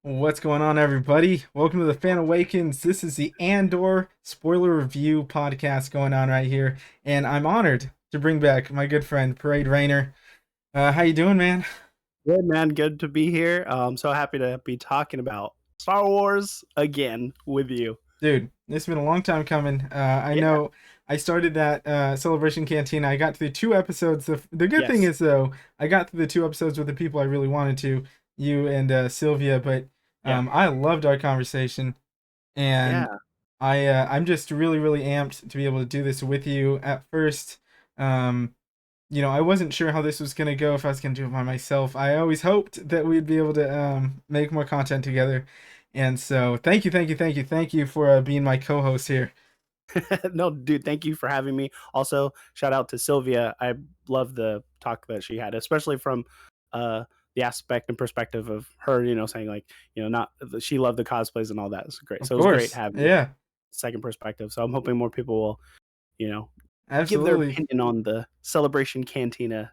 What's going on, everybody? Welcome to the Fan Awakens. This is the Andor spoiler review podcast going on right here, and I'm honored to bring back my good friend ParadeReigner. How you doing, man? Good, man. Good to be here. I'm so happy to be talking about Star Wars again with you. Dude, it's been a long time coming. I Yeah. know I started that Celebration Cantina. I got through two episodes. The good thing Yes. is, though, I got through the two episodes with the people I really wanted to, you and Sylvia, but Yeah. I loved our conversation. And Yeah. I'm just really amped to be able to do this with you. At first, um, I wasn't sure how this was gonna go if I was gonna do it by myself. I always hoped that we'd be able to make more content together, and so thank you for being my co-host here. No, dude, thank you for having me. Also, shout out to Sylvia. I love the talk that she had, especially from uh the aspect and perspective of her, saying like, not she loved the cosplays and all that. It's great. Of So it was great course, having yeah, second perspective. So I'm hoping more people will, you know, give their absolutely. opinion on the celebration cantina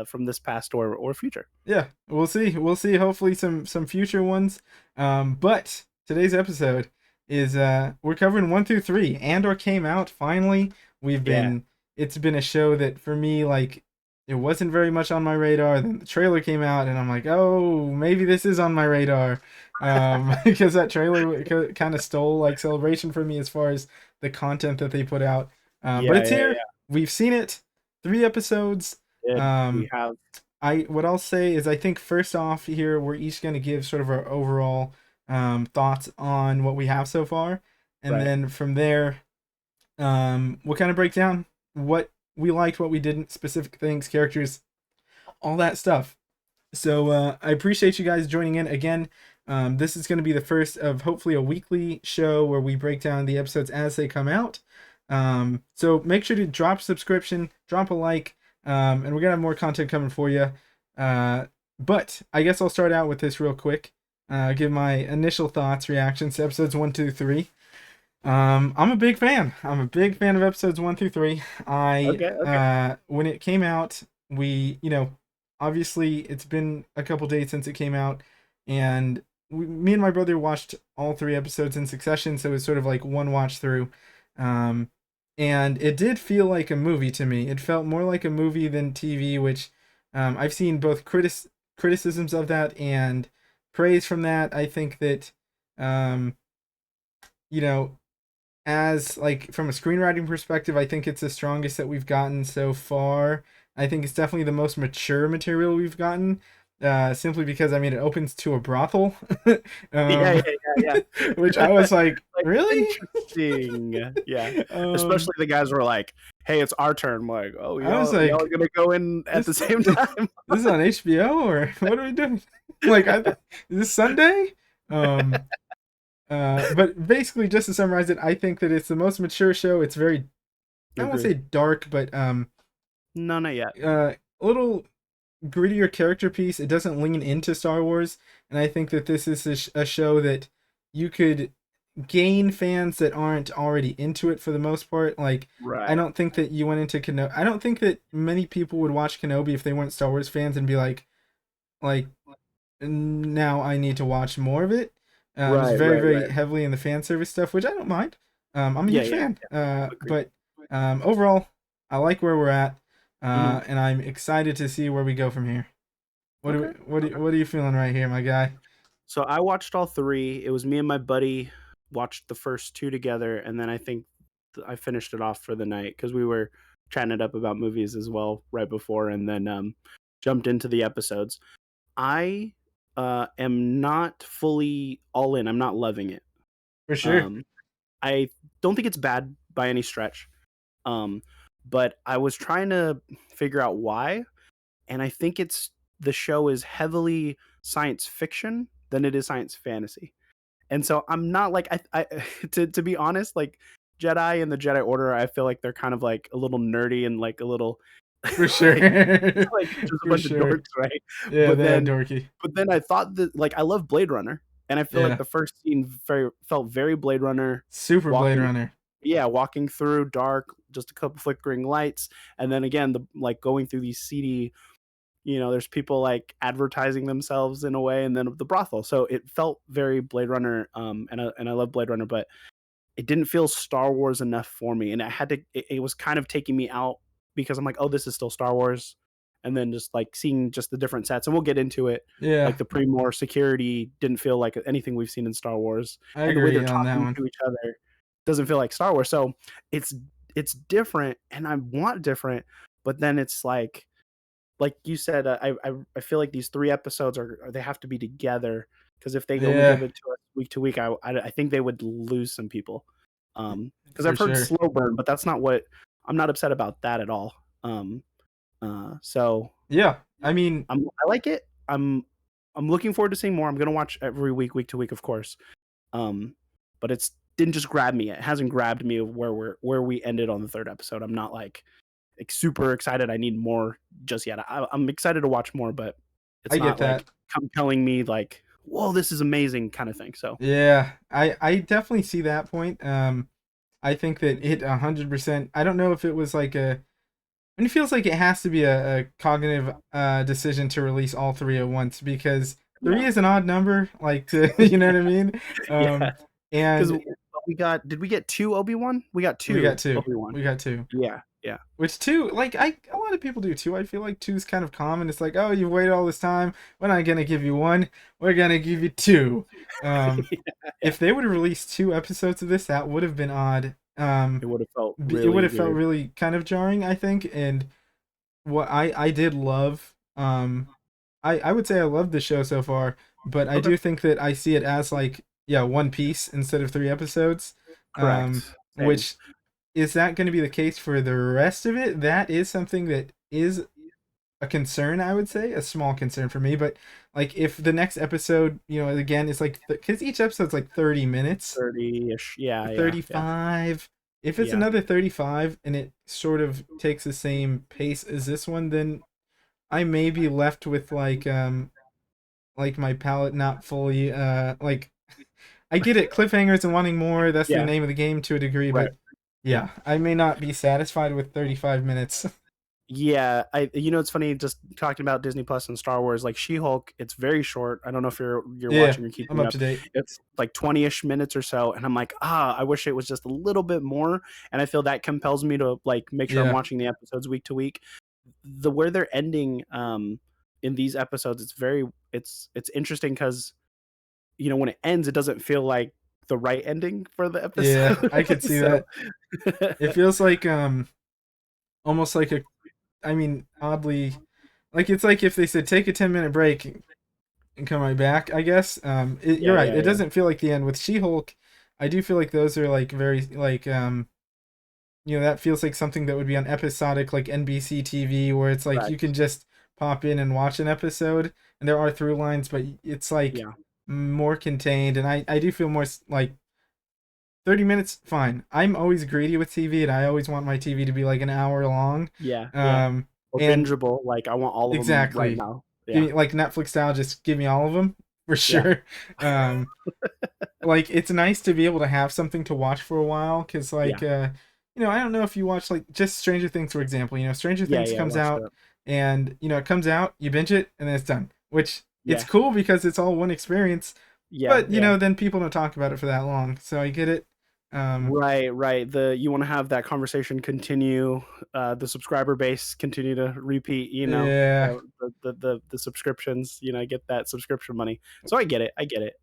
from this past or future. Yeah, we'll see. We'll see. Hopefully, some future ones. But today's episode is we're covering 1 through 3. Andor came out finally. We've Yeah. been It's been a show that for me, like, it wasn't very much on my radar. Then the trailer came out, and I'm like, oh, maybe this is on my radar. Because that trailer kind of stole like Celebration for me as far as the content that they put out. But Yeah, it's yeah, here. yeah. We've seen it. 3 episodes. Good. We Um, have what I'll say is I think first off here we're each going to give sort of our overall thoughts on what we have so far, and right. then from there we'll kind of break down what we liked, what we didn't, specific things, characters, all that stuff. So I appreciate you guys joining in again. This is going to be the first of hopefully a weekly show where we break down the episodes as they come out. So make sure to drop a subscription, drop a like, and we're going to have more content coming for you. But I guess I'll start out with this real quick. Give my initial thoughts, reactions to episodes 1, 2, 3. I'm a big fan. I'm a big fan of episodes 1 through 3. Okay, okay. When it came out, obviously it's been a couple days since it came out, and me and my brother watched all 3 episodes in succession, so it was sort of like one watch through. Um, and it did feel like a movie to me. It felt more like a movie than TV, which I've seen both criticisms of that and praise from that. I think that, um, you know, as like from a screenwriting perspective, I think it's the strongest that we've gotten so far. I think it's definitely the most mature material we've gotten. Simply because I mean it opens to a brothel, Yeah, yeah, um, yeah, which I yeah. was like, Like, really? interesting. Yeah. um, Especially the guys were like, "Hey, it's our turn." I'm like, "Oh, I was y'all are like, gonna go in at this the same time." this is on HBO or what are we doing? Like, is this Sunday? Um, but basically, just to summarize it, I think that it's the most mature show. It's very, I won't Agree. say dark, but No, not yet. a little grittier character piece. It doesn't lean into Star Wars, and I think that this is a show that you could gain fans that aren't already into it for the most part. Like, I Right. don't think that you went into Kenobi. I don't think that many people would watch Kenobi if they weren't Star Wars fans and be like, now I need to watch more of it. It's Right, very, right, very right. heavily in the fan service stuff, which I don't mind. I'm a Yeah, huge yeah. fan. Agreed. But overall, I like where we're at, Hmm. and I'm excited to see where we go from here. Okay. Okay. What are you feeling right here, my guy? So I watched all three. It was me and my buddy watched the first two together, and then I think I finished it off for the night because we were chatting it up about movies as well right before, and then jumped into the episodes. I am not fully all in. I'm not loving it. For sure. Um, I don't think it's bad by any stretch. Um, but I was trying to figure out why, and I think it's the show is heavily science fiction than it is science fantasy. And so I'm not like I to be honest, like Jedi and the Jedi Order, I feel like they're kind of like a little nerdy and like a little For sure. like like just a For bunch of sure. dorks, right? Yeah, But they are then dorky. but then I thought that like I love Blade Runner, and I feel like Yeah. the first scene felt very Blade Runner, Super Blade walking Runner. yeah, walking through dark, just a couple flickering lights, and then again the like going through these seedy There's people like advertising themselves in a way, and then the brothel. So it felt very Blade Runner, and I love Blade Runner, but it didn't feel Star Wars enough for me, and it was kind of taking me out because I'm like, oh, this is still Star Wars, and then just like seeing just the different sets, and we'll get into it. Yeah, Like the Pre-More security didn't feel like anything we've seen in Star Wars, I and the way they're agree on that talking one. to each other doesn't feel like Star Wars. So it's it's different, and I want different, but then it's like you said, I feel like these 3 episodes they have to be together, because if they only Yeah, give it to us week to week, I think they would lose some people. Because for I've heard sure. slow burn, but that's not what I'm not upset about that at all. So Yeah, I mean, I like it. I'm looking forward to seeing more. I'm gonna watch every week to week, of course. Um, but it's didn't just grab me. It hasn't grabbed me where we ended on the 3rd episode. I'm not like super excited. I need more just yet. I'm excited to watch more, but it's I get not that. like compelling me like, whoa, this is amazing kind of thing. So Yeah, I definitely see that point. I think that it 100%. I don't know if it was like a. And it feels like it has to be a cognitive decision to release all three at once because three yeah, is an odd number. Like to you know what I mean. yeah. Um, Because and did we get 2 Obi-Wan? We got we got two two. Obi-Wan. We got two. Yeah, yeah, Which two, like a lot of people do too. I feel like two is kind of common. It's like, oh, you've waited all this time. We're not gonna give you one. We're gonna give you two. Um, yeah. if they would have released 2 episodes of this, that would have been odd. It would have felt It would really have felt weird. really kind of jarring, I think. And what I did love, I would say I love the show so far, but I Okay, do think that I see it as like, yeah, one piece instead of 3 episodes. correct. Same. Which is that going to be the case for the rest of it? That is something that is a concern, I would say, a small concern for me. But like, if the next episode, again, it's like because each episode's like 30 minutes, 30-ish. Yeah, yeah, yeah, 35. If it's yeah, another 35 and it sort of takes the same pace as this one, then I may be left with like my palate not fully like I get it, cliffhangers and wanting more, that's the yeah. name of the game to a degree, Right. but yeah, I may not be satisfied with 35 minutes. Yeah, it's funny just talking about Disney Plus and Star Wars, like She-Hulk, it's very short. I don't know if you're Yeah, watching or I'm keeping up up. to date. It's like 20-ish minutes or so, and I'm like, I wish it was just a little bit more, and I feel that compels me to like make sure I'm Yeah. watching the episodes week to week. The where they're ending in these episodes, it's interesting because when it ends, it doesn't feel like the right ending for the Yeah, episode. I could see So that. It feels like almost like a I mean, oddly like it's like if they said take a 10-minute break and come right back, I guess. You're yeah, right. yeah, It yeah. doesn't feel like the end with She-Hulk. I do feel like those are like very like that feels like something that would be on episodic like NBC TV where it's like you can Correct. just pop in and watch an episode and there are through lines but it's like Yeah, more contained and I do feel more like 30 minutes fine. I'm always greedy with TV and I always want my TV to be like an hour long. yeah, yeah. Um Or and bingeable. Like I want all of them right exactly. now. Give Yeah, me like Netflix style just give me all of them for yeah, sure. Um like it's nice to be able to have something to watch for a while because yeah, like I don't know if you watch like just Stranger Things for example. Stranger yeah, Things yeah. comes Watched out it. and it comes out, you binge it and then it's done, which it's Yeah, cool because it's all one experience, yeah, but yeah. then people don't talk about it for that long, so I get it. um Right, right. You want to have that conversation continue, the subscriber base continue to repeat. yeah. The subscriptions. I get that subscription money, so I get it. I get it.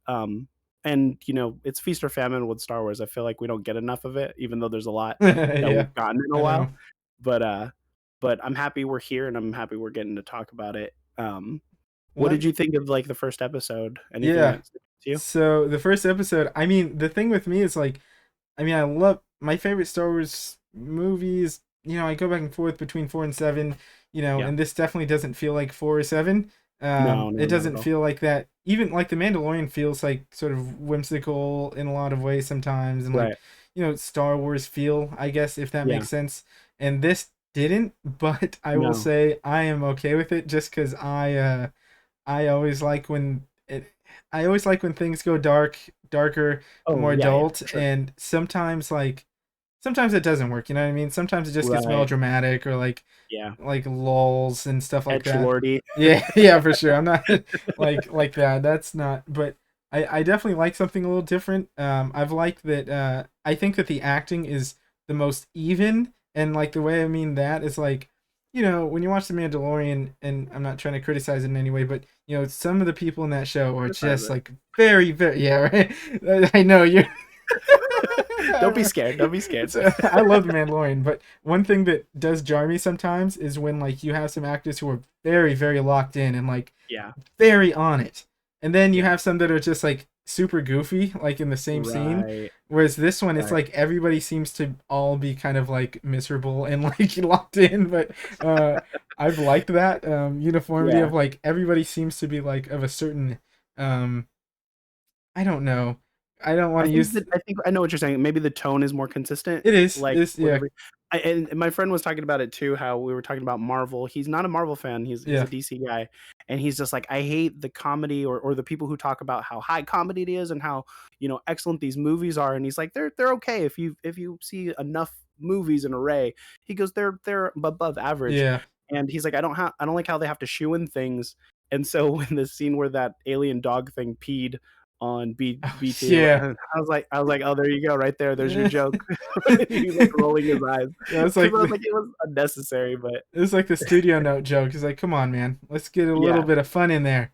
And it's feast or famine with Star Wars. I feel like we don't get enough of it, even though there's a lot that Yeah, we've gotten in a I know. while. But but I'm happy we're here, and I'm happy we're getting to talk about it. What What? did you think of like the first episode? Anything Yeah, that stood out to you? so the first episode, I mean, the thing with me is like I mean, I love my favorite Star Wars movies. I go back and forth between 4 and 7. Yeah. And this definitely doesn't feel like 4 or 7. No, It no, not at doesn't all. feel like that. Even like the Mandalorian feels like sort of whimsical in a lot of ways sometimes, and like Right. Star Wars feel, I guess, if that Yeah. makes sense. And this didn't, but I will No. say I am okay with it just because I always like when it. I always like when things go darker, Oh more yeah, yeah, adult, for sure. and sometimes like sometimes it doesn't work. You know what I mean? Sometimes it just gets Right. melodramatic or Yeah. like lulls and stuff like that. Edgelordy. Yeah, yeah, for sure. I'm not like that. That's not. But I definitely like something a little different. I've liked that. I think that the acting is the most even, and like the way I mean that is like, when you watch The Mandalorian, and I'm not trying to criticize it in any way, but some of the people in that show are Criticize just it. like very, very, yeah, right. I know you. Don't be scared. Don't be scared. I love The Mandalorian, but one thing that does jar me sometimes is when like you have some actors who are very, very locked in and like Yeah. very on it, and then you Yeah. have some that are just like super goofy, like in the same scene. Right. Whereas this one, it's Right. like everybody seems to all be kind of like miserable and like locked in. But I've liked that uniformity Yeah. of like everybody seems to be like of a certain um, I don't know. I don't want to use I think I know what you're saying. Maybe the tone is more consistent, it is like, this with yeah, every and my friend was talking about it too, how we were talking about Marvel. He's not a Marvel fan, he's a yeah, DC guy, and he's just like, "I hate the comedy or the people who talk about how high comedy it is and how, excellent these movies are," and he's like, "They're okay if you see enough movies in array." He goes, "They're above average." yeah. And he's like, I don't like how they have to shoe in things." And so when the scene where that alien dog thing peed on Oh, BT. yeah. I was like, "Oh, there you go, right there. There's your Yeah, joke." He's like rolling his eyes it's because like I was like, it was unnecessary, but the studio note joke. He's like, "Come on, man, let's get a little yeah, bit of fun in there."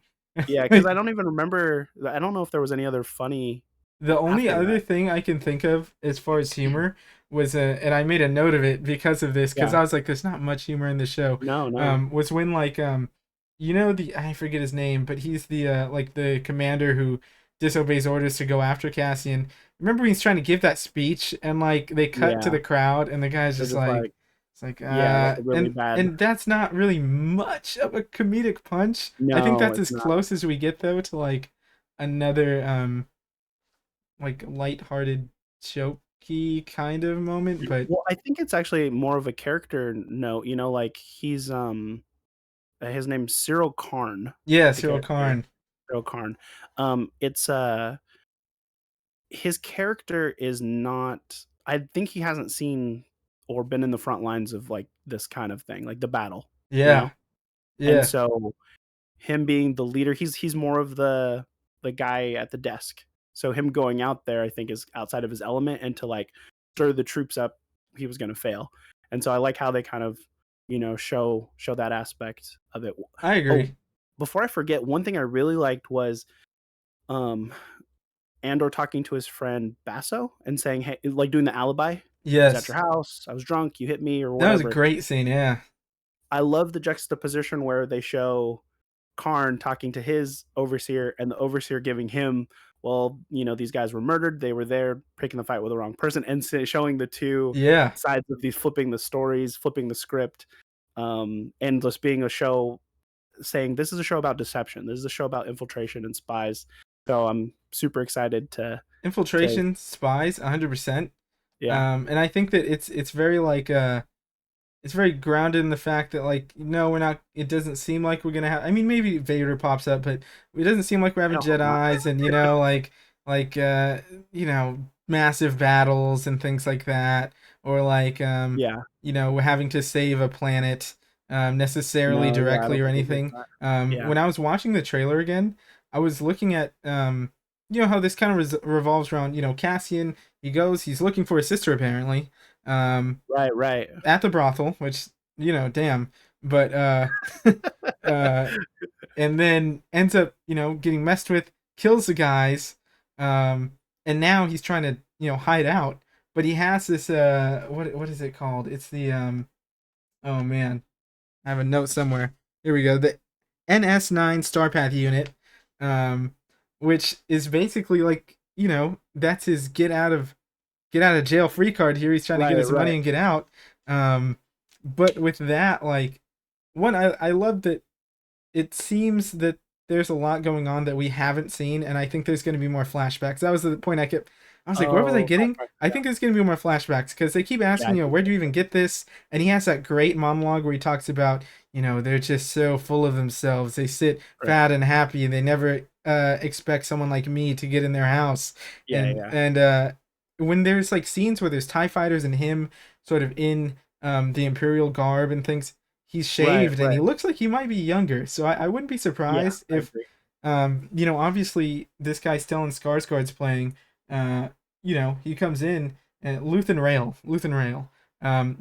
yeah. Because I don't even remember. I don't know if there was any other funny The only after other that. thing I can think of as far as humor was, and I made a note of it because of this, because Yeah. I was like, "There's not much humor in the show." No, no. Was when like the I forget his name, but he's the like the commander who disobeys orders to go after Cassian. Remember when he's trying to give that speech, and like they cut to Yeah. the crowd, and the guy's They're just just like, like, it's like yeah, like a really bad. and that's not really much of a comedic punch. I think No, that's it's as not. close as we get though to like another like lighthearted jokey kind of moment, but Well, I think it's actually more of a character note, like his name's Cyril Karn, yeah, the Cyril character. Karn. Cyril Karn. It's his character is not, I think he hasn't seen or been in the front lines of like this kind of thing, like the battle, you Yeah, know? And yeah, so him being the leader, he's more of the guy at the desk. So him going out there, I think, is outside of his element, and to like stir the troops up, he was going to fail. And so I like how they kind of, show that aspect of it. I Oh, agree. before I forget, one thing I really liked was um Andor talking to his friend Basso and saying, "Hey," like doing the alibi. I was at Yes, your house. I was drunk. You hit me, or that was a whatever. great scene. Yeah, I love the juxtaposition where they show Karn talking to his overseer and the overseer giving him, well, these guys were murdered. They were there picking the fight with the wrong person, and showing the two yeah, sides of these, flipping the stories, flipping the script, and just being a show saying this is a show about deception. This is a show about infiltration and spies. So I'm super excited to infiltration, spies, 100%. yeah. And I think that it's very like it's very grounded in the fact that like no, we're not. It doesn't seem like we're gonna have. I mean, maybe Vader pops up, but it doesn't seem like we're I having hope not. Jedi's, and like you know massive battles and things like that, or like Yeah. we're having to save a planet necessarily No, yeah, I directly don't or think we'll get anything. that. Yeah. When I was watching the trailer again, I was looking at how this kind of revolves around Cassian. He's looking for his sister apparently. Um, Right, right. at the brothel, which damn, but uh, and then ends up getting messed with, kills the guys, um, and now he's trying to hide out, but he has this what is it called? It's the oh man, I have a note somewhere. Here we go. The NS9 Starpath unit, um, which is basically like that's his get out of jail free card here. He's trying to get Right, his money right. and get out. But with that, like, one, I love that it seems that there's a lot going on that we haven't seen, and I think there's going to be more flashbacks. That was the point I was like, where was I Oh, getting? flashback. I think there's going to be more flashbacks because they keep Yeah, I asking, think where so. do you even get this? And he has that great monologue where he talks about, they're just so full of themselves. They sit Right. fat and happy. They never expect someone like me to get in their house. Yeah, And yeah. when there's like scenes where there's TIE fighters and him sort of in the Imperial garb and things, he's Right, shaved and right. he looks like he might be younger. So I wouldn't be Yeah, surprised I if, agree. obviously this guy Stellan Skarsgård's playing, uh, he comes in and Luthen Rail.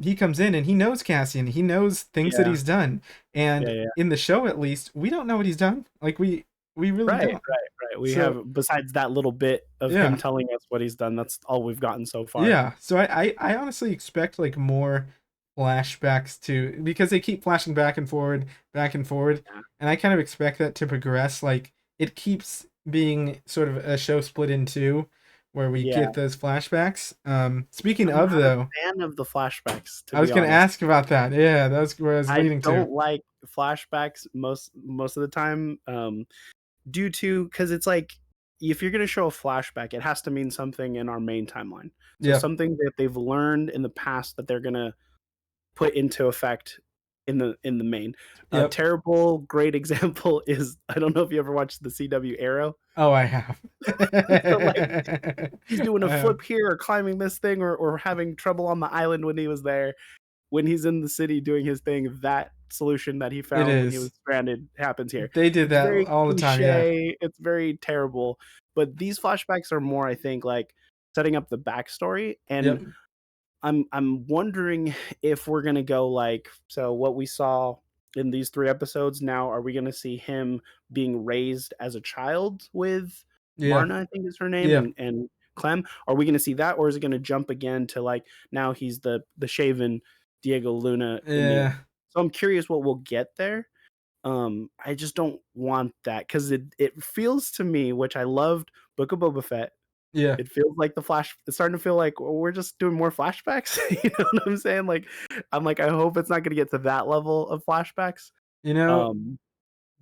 He comes in and he knows Cassian. He knows things that Yeah, he's done. yeah, And yeah. in the show, at least, we don't know what he's done. Like we really Right, don't. right, right. We So have, besides that little bit of him yeah. telling us what he's done, that's all we've gotten so far. Yeah, so I honestly expect like more flashbacks to because they keep flashing back and forward, Yeah, and I kind of expect that to progress. Like it keeps being sort of a show split in two, where we yeah. get those flashbacks. Speaking I'm of not a though, fan of the flashbacks, to I was be gonna honest. ask about that. Yeah, that's where I was I leading to. don't like flashbacks most of the time, due to, because it's like, if you're gonna show a flashback, it has to mean something in our main timeline. So Yep, something that they've learned in the past that they're gonna put into effect in the main. A yep. terrible great example is, I don't know if you ever watched the CW Arrow. Oh, I have. So like he's doing I a have. flip here or climbing this thing, or having trouble on the island when he was there. When he's in the city doing his thing, that solution that he It found when he was is. stranded happens here. They did It's that very all the time. Yeah. cliche, it's very terrible, but these flashbacks are more, I think, like setting up the backstory. And Yep. I'm wondering if we're gonna go like, so what we saw in these 3 episodes, now are we gonna see him being raised as a child with Yeah. Marna, I think is her name, Yeah. and Clem? Are we gonna see that, or is it gonna jump again to like, now he's the shaven Diego Luna in the, Yeah. so I'm curious what we'll get there. I just don't want that, because it feels to me, which I loved Book of Boba Fett, Yeah. it feels like it's starting to feel like, well, we're just doing more flashbacks. You know what I'm saying? Like, I'm like, I hope it's not gonna get to that level of flashbacks. You know, Um,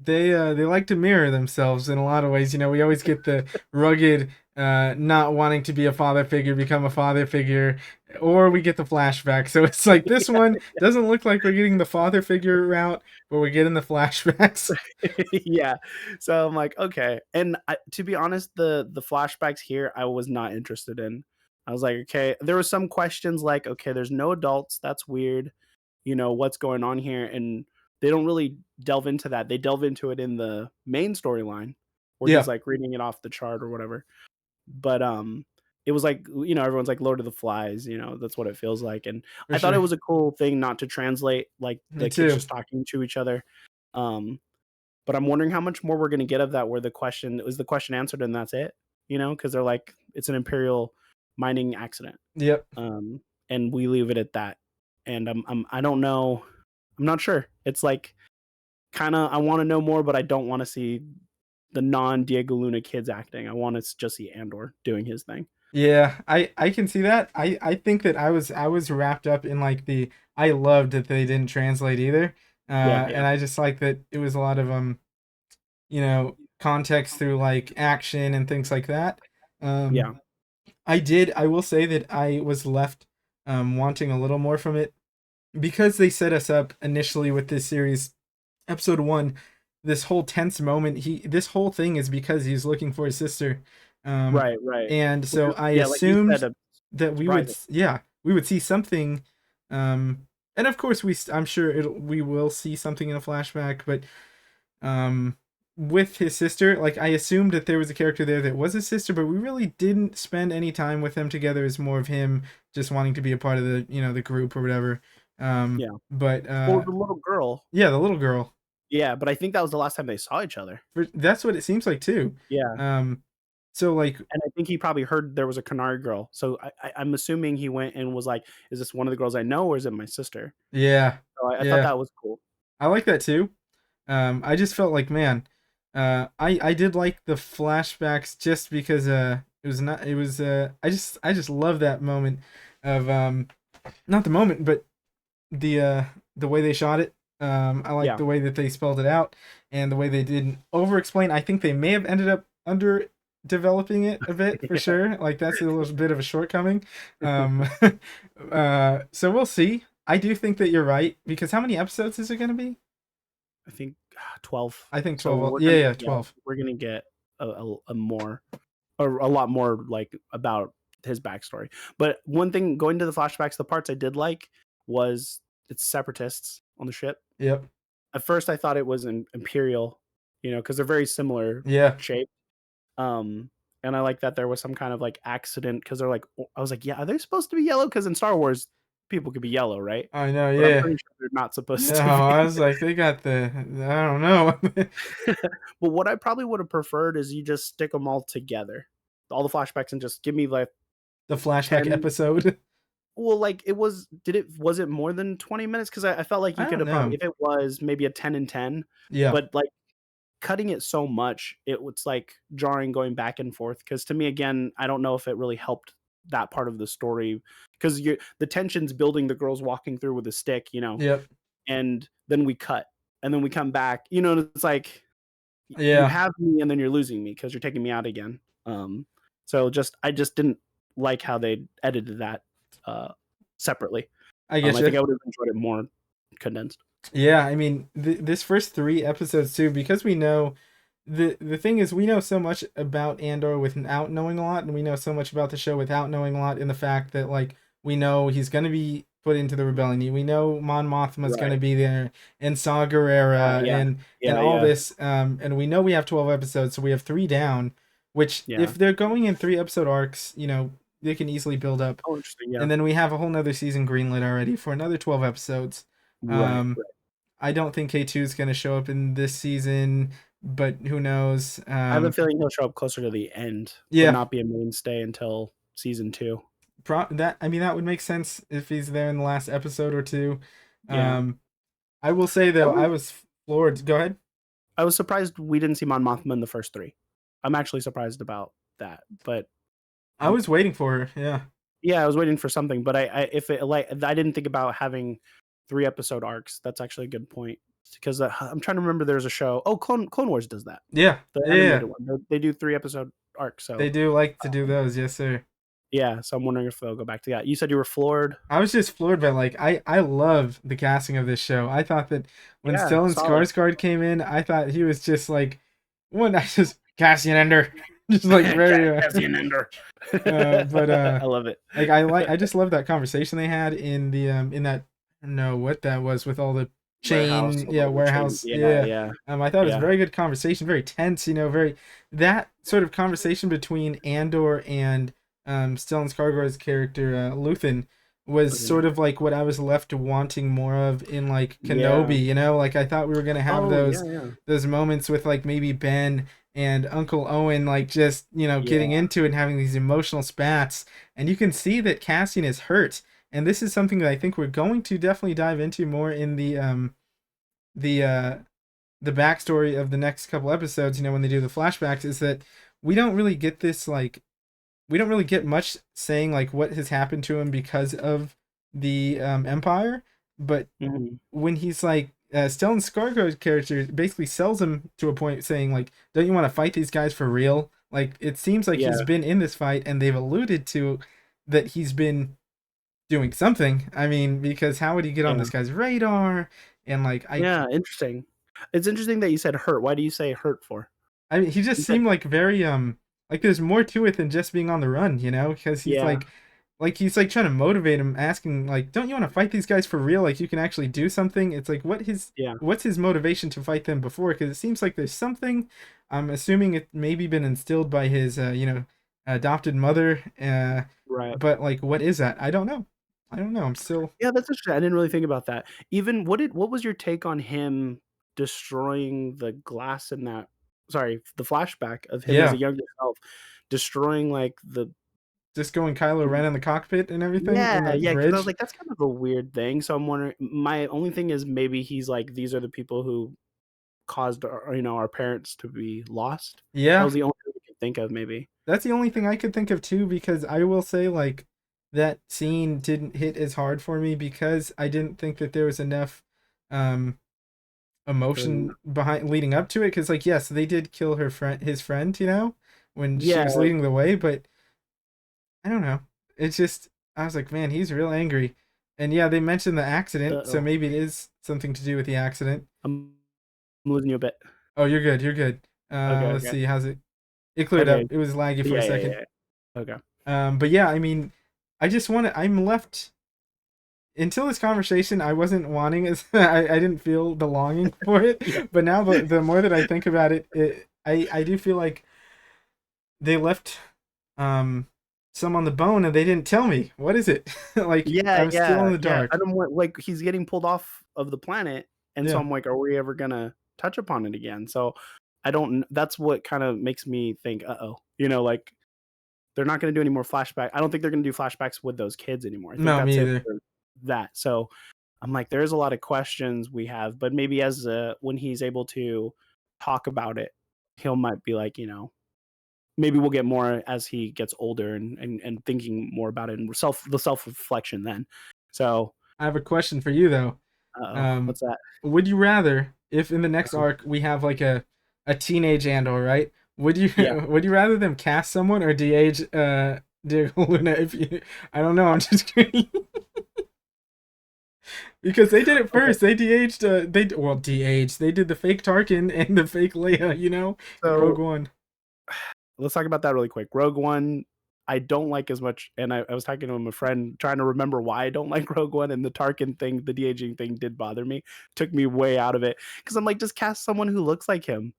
they like to mirror themselves in a lot of ways. We always get the rugged not wanting to be a father figure become a father figure, or we get the flashback. So it's like this one doesn't look like we're getting the father figure route, but we're getting the flashbacks. yeah. So I'm like, okay. And to be honest, the flashbacks here, I was not interested in. I was like, okay. There were some questions like, okay, there's no adults. That's weird. What's going on here? And they don't really delve into that. They delve into it in the main storyline, where he's Yeah, like reading it off the chart or whatever. But it was like, everyone's like Lord of the Flies. That's what it feels like. And for I thought it sure. was a cool thing not to translate like Me the kids too. just talking to each other. Um, but I'm wondering how much more we're gonna get of that, where the question answered and that's it. Because they're like, it's an Imperial mining accident, Yep. um, and we leave it at that. And I don't know. I'm not sure. It's like, kind of, I want to know more, but I don't want to see the non Diego Luna kids acting. I want to just see Andor doing his thing. Yeah, I can see that. I think that I was wrapped up in like the I loved that they didn't translate either. Yeah, yeah, And I just like that it was a lot of context through like action and things like that. yeah. Um I will say that I was left wanting a little more from it because they set us up initially with this series episode 1, this whole tense moment. This whole thing is because he's looking for his sister. um Right, right. and Which so is, I yeah, like you said, assumed that surprising. we would see something. And of course I'm sure we will see something in a flashback, but um with his sister, like I assumed that there was a character there that was his sister, but we really didn't spend any time with them together. It's more of him just wanting to be a part of the group or whatever. Yeah. But Well, the little girl. yeah, the little girl. Yeah, but I think that was the last time they saw each other. That's what it seems like too. Yeah. Um, so like, And I think he probably heard there was a Canary girl. So I'm assuming he went and was like, "Is this one of the girls I know, or is it my sister?" yeah, So I thought yeah, that was cool. I like that too. I just felt like, man, I did like the flashbacks just because it was not it was I just love that moment of not the moment, but the way they shot it. I like Yeah. the way that they spelled it out and the way they didn't over explain. I think they may have ended up under developing it a bit for Yeah. sure. Like that's a little bit of a shortcoming. Um, so we'll see. I do think that you're right because how many episodes is it going to be? I think 12. I think So 12. we're Yeah, gonna, yeah, yeah, 12. we're gonna get a more, or a lot more, like, about his backstory. But one thing, going to the flashbacks, the parts I did like was it's separatists on the ship. Yep. At first, I thought it was an Imperial, because they're very similar Yeah. shape. And I like that there was some kind of like accident because they're like, I was like, yeah, are they supposed to be yellow? Because in Star Wars, people could be yellow, right? I know. But I'm Yeah. pretty sure they're not supposed No, to I be. was like, they got the. I don't know. But what I probably would have preferred is you just stick them all together, all the flashbacks, and just give me like The flashback 10. episode. Well, like was it more than 20 minutes? Because I felt like you I could don't have probably, know. if it was maybe a 10 and 10, Yeah. but like cutting it so much, it was like jarring going back and forth. Because to me, again, I don't know if it really helped that part of the story because the tension's building, the girl's walking through with a stick, Yep. and then we cut and then we come back, and it's like you Yeah. have me and then you're losing me because you're taking me out again. So I just didn't like how they edited that separately. I get I you. think I would have enjoyed it more condensed. Yeah, I mean, this first 3 episodes too, because we know the thing is we know so much about Andor without knowing a lot, and we know so much about the show without knowing a lot. In the fact that like we know he's gonna be put into the rebellion, we know Mon Mothma's gonna Right. be there, and Saw Gerrera, Yeah. and Yeah. all Yeah. this, and we know we have 12 episodes, so we have 3 down. Which, Yeah. if they're going in 3 episode arcs, they can easily build up, Oh, interesting. Yeah. and then we have a whole nother season greenlit already for another 12 episodes. Right. Um, Right. I don't think K2 is going to show up in this season, but who knows? I have a feeling he'll show up closer to the end, but Yeah, not be a mainstay until season 2. that would make sense if he's there in the last episode or two. Yeah. I will say I though, I was was floored. Go ahead. I was surprised we didn't see Mon Mothma in the first 3. I'm actually surprised about that, but I was waiting for her. Yeah, yeah, I was waiting for something, but if it like I didn't think about having 3 episode arcs. That's actually a good point because I'm trying to remember. There's a show. Oh, Clone Wars does that. yeah, The yeah. animated one. They do 3 episode arcs. They So do like to do those. Yes, sir. yeah. So I'm wondering if they'll go back to that. You said you were floored. I was just floored by like I love the casting of this show. I thought that when Yeah, Stellan solid. Skarsgård came in, I thought he was just like one. I just Cassian Ender, just like very. Cassian Andor. But I love it. like I just love that conversation they had in the in that I don't know what that was with all the Warehouse. chain, yeah, All the chain. warehouse, Yeah, yeah. yeah, I thought it was a yeah. very good conversation, very tense, very that sort of conversation between Andor and Stellan Skarsgård's character Luthen was sort of like what I was left wanting more of in like Yeah. Kenobi, like I thought we were gonna have Oh, yeah, yeah. those moments with like maybe Ben and Uncle Owen like just getting Yeah. into it and having these emotional spats, and you can see that Cassian is hurt, and this is something that I think we're going to definitely dive into more in the uh the backstory of the next couple episodes, when they do the flashbacks, is that we don't really get this like we don't really get much saying like what has happened to him because of the Empire, but Mhm. when he's like Stellan Skarsgård's character basically sells him to a point saying like, don't you want to fight these guys for real? Like it seems like he's Yeah. been in this fight, and they've alluded to that he's been doing something. I mean, because how would he get on Yeah. this guy's radar? And like Yeah. Interesting. It's interesting that you said hurt. Why do you say hurt for? I mean, he just You said, seemed like very like there's more to it than just being on the run, because he's yeah. like he's like trying to motivate him, asking like, don't you want to fight these guys for real? Like you can actually do something. It's like Yeah. what's his motivation to fight them before? Because it seems like there's something. I'm assuming it maybe been instilled by his adopted mother. Right. But like, what is that? I don't know. I'm still. Yeah, that's interesting. I didn't really think about that. Even what was your take on him destroying the glass in that, sorry, the flashback of him as a Yeah, younger self, destroying like the just going Kylo Ren in the cockpit and everything yeah, in that yeah, because I was bridge. like, that's kind of a weird thing. So I'm wondering, my only thing is maybe he's like, these are the people who caused our parents to be lost. That Yeah, was the only thing I could think of, maybe. that's the only thing I could think of too, because I will say like that scene didn't hit as hard for me because I didn't think that there was enough um Then- emotion behind leading up to it, because like yes, they did kill his friend, when she Yeah, was leading the way, but I don't know. It's just I was like, man, he's real angry. And yeah, they mentioned the accident, so uh-oh. maybe it is something to do with the accident. I'm losing you a bit. Oh, you're good. Okay, Let's okay. see, how's it cleared up. Okay. It was laggy for a Yeah, yeah, second. yeah. Okay. But yeah, I mean, I just want to. I'm left until this conversation. I wasn't wanting as I didn't feel the longing for it. Yeah. But now the more that I think about it, I do feel like they left um some on the bone and they didn't tell me. What is it? Like Yeah, I'm still yeah, in the yeah. I dark. don't want like he's getting pulled off of the planet, and so Yeah. I'm like, are we ever gonna touch upon it again? So I don't. That's what kind of makes me think, oh, like they're not gonna do any more flashback. I don't think they're gonna do flashbacks with those kids anymore. I think No, me that's it either. for that. So I'm like, there's a lot of questions we have, but maybe as when he's able to talk about it, he'll might be like, maybe we'll get more as he gets older and thinking more about it and self reflection then. So, I have a question for you though. Um, what's that? would you rather, if in the next Uh-huh. arc we have like a teenage Andor, right? Would you Yeah. would you rather them cast someone or de-age Diego Luna? If you, I don't know, I'm just kidding. Because they did it Okay. first. They de-aged. Well, de-aged. They did the fake Tarkin and the fake Leia. In Rogue So One. let's talk about that really quick. Rogue One, I don't like as much, and I was talking to a friend trying to remember why I don't like Rogue One, and the Tarkin thing, the de aging thing, did bother me. Took me way out of it because I'm like, just cast someone who looks like him.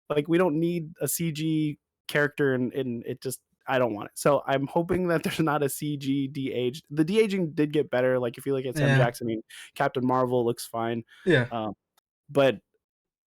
Like we don't need a CG character, and it just I don't want it. So I'm hoping that there's not a CG de-aged. The de-aging did get better. Like if you look at Sam Yeah. Jackson, I mean, Captain Marvel looks fine, Yeah. um, but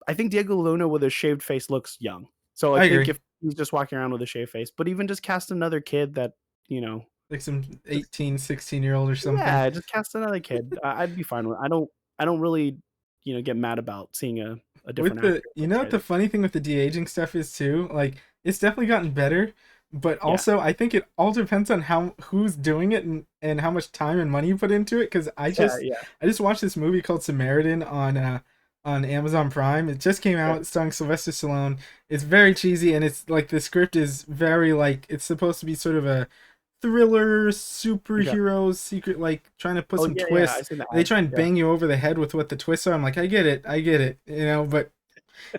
I think Diego Luna with a shaved face looks young. So I I think agree. if he's just walking around with a shaved face, but even just cast another kid that, you know, Like some just 18, 16-year-old or something. yeah, just cast another kid. I'd be fine with. I don't really, get mad about seeing a With different actor what portray the them. funny thing with the de-aging stuff is too, like it's definitely gotten better, but Yeah, also I think it all depends on how who's doing it and how much time and money you put into it. Because yeah, yeah, I just watched this movie called Samaritan on Amazon Prime. It just came yeah, out, starring Sylvester Stallone. It's very cheesy and it's like the script is very like it's supposed to be sort of a thriller okay. superhero secret, like trying to put Oh some yeah, yeah. I twists. seen the They ad. try and Yeah. bang you over the head with what the twists are. I'm like, I get it, but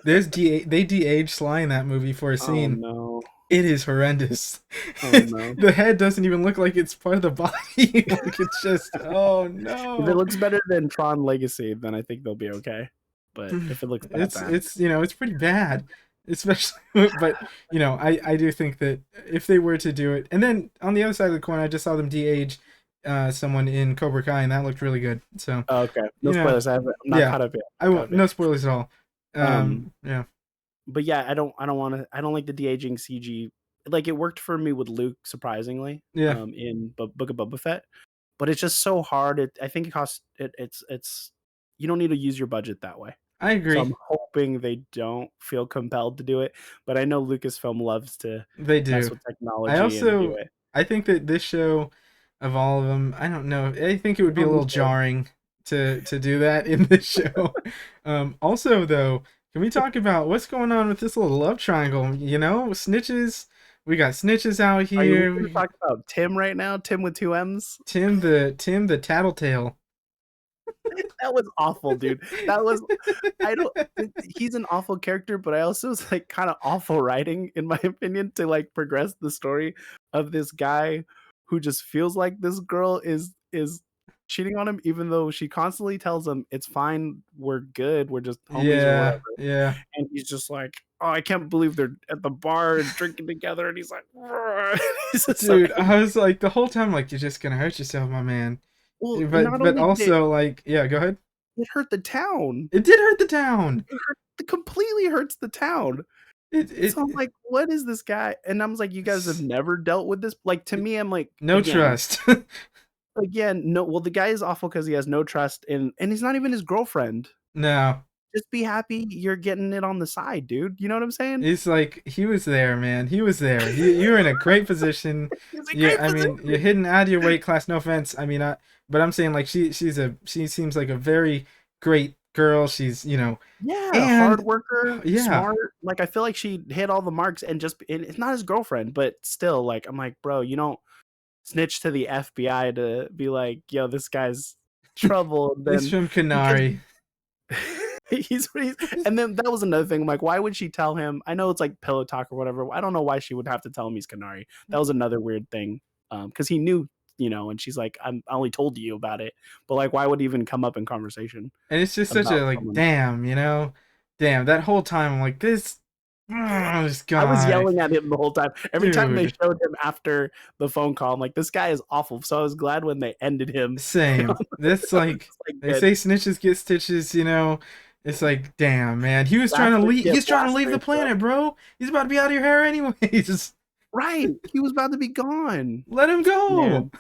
they de-age Sly in that movie for a Oh scene. no. It is horrendous. Oh no. The head doesn't even look like it's part of the body. Like it's just oh If it no. looks better than Tron Legacy, then I think they'll be okay. But if it looks that bad, It's it's pretty bad. Especially but I do think that if they were to do it, and then on the other side of the coin I just saw them de-age someone in Cobra Kai and that looked really good. So, oh, okay. No you know, spoilers. I'm not yeah. caught up yet. I Not caught won't up yet. no spoilers at all. Um, Yeah. but yeah, I don't want to. I don't like the de aging CG. Like it worked for me with Luke, surprisingly, Yeah. in Book of Boba Fett. But it's just so hard. I think it costs. It's you don't need to use your budget that way. I So agree. I'm hoping they don't feel compelled to do it. But I know Lucasfilm loves to They mess do. with technology and do it. I think that this show, of all of them, I don't know. I think it would I be a don't little need to. jarring to do that in this show. Also, though, can we talk about what's going on with this little love triangle? Snitches. We got snitches out Are you here. going to talk about Tim right now? Tim with two M's? Tim the tattletale. That was awful, dude. That was I don't he's an awful character, but I also was like kind of awful writing in my opinion to like progress the story of this guy who just feels like this girl is cheating on him even though she constantly tells him it's fine, we're good, we're just homies or Yeah, whatever. yeah. And he's just like, "Oh, I can't believe they're at the bar and drinking together." And he's like, he's just so Dude, angry. I was like the whole time like you're just gonna hurt yourself, my man. Well, But not only did it also like yeah, go ahead. it hurt the town. It did hurt the town. It completely hurts the town. So I'm It like, what is this guy? And I was like, you guys have never dealt with this. Like to me, I'm like, no trust. again, no. Well, the guy is awful because he has no trust in, and he's not even his girlfriend. No. Just be happy you're getting it on the side, dude. You know what I'm saying? It's like he was there, man. He was there. You were in a great position. It's a Yeah, great I position. mean, you're hitting out of your weight class. No offense. I mean, but I'm saying like she seems like a very great girl. She's Yeah, hard and worker, yeah, smart. Like I feel like she hit all the marks, and it's not his girlfriend, but still, like I'm like, bro, you don't snitch to the FBI to be like, yo, this guy's trouble. And it's then from because Canary. he's and then that was another thing. I'm like, why would she tell him? I know it's like pillow talk or whatever. I don't know why she would have to tell him he's Canary. That was another weird thing. because he knew, and she's like, I only told you about it, but like, why would it even come up in conversation And it's just such about a like, someone? damn, damn. That whole time, I'm like, this I was guy, yelling at him the whole time. Every time they dude. showed him after the phone call, I'm like, this guy is awful. So I was glad when they ended him. Same. That's I was like just like, they good. say, snitches get stitches. It's like, damn, man. He was trying to Bastards leave. get He's trying to leave the plastered, bro. planet, bro. He's about to be out of your hair anyways. Just Right. He was about to be gone. let him go. Man.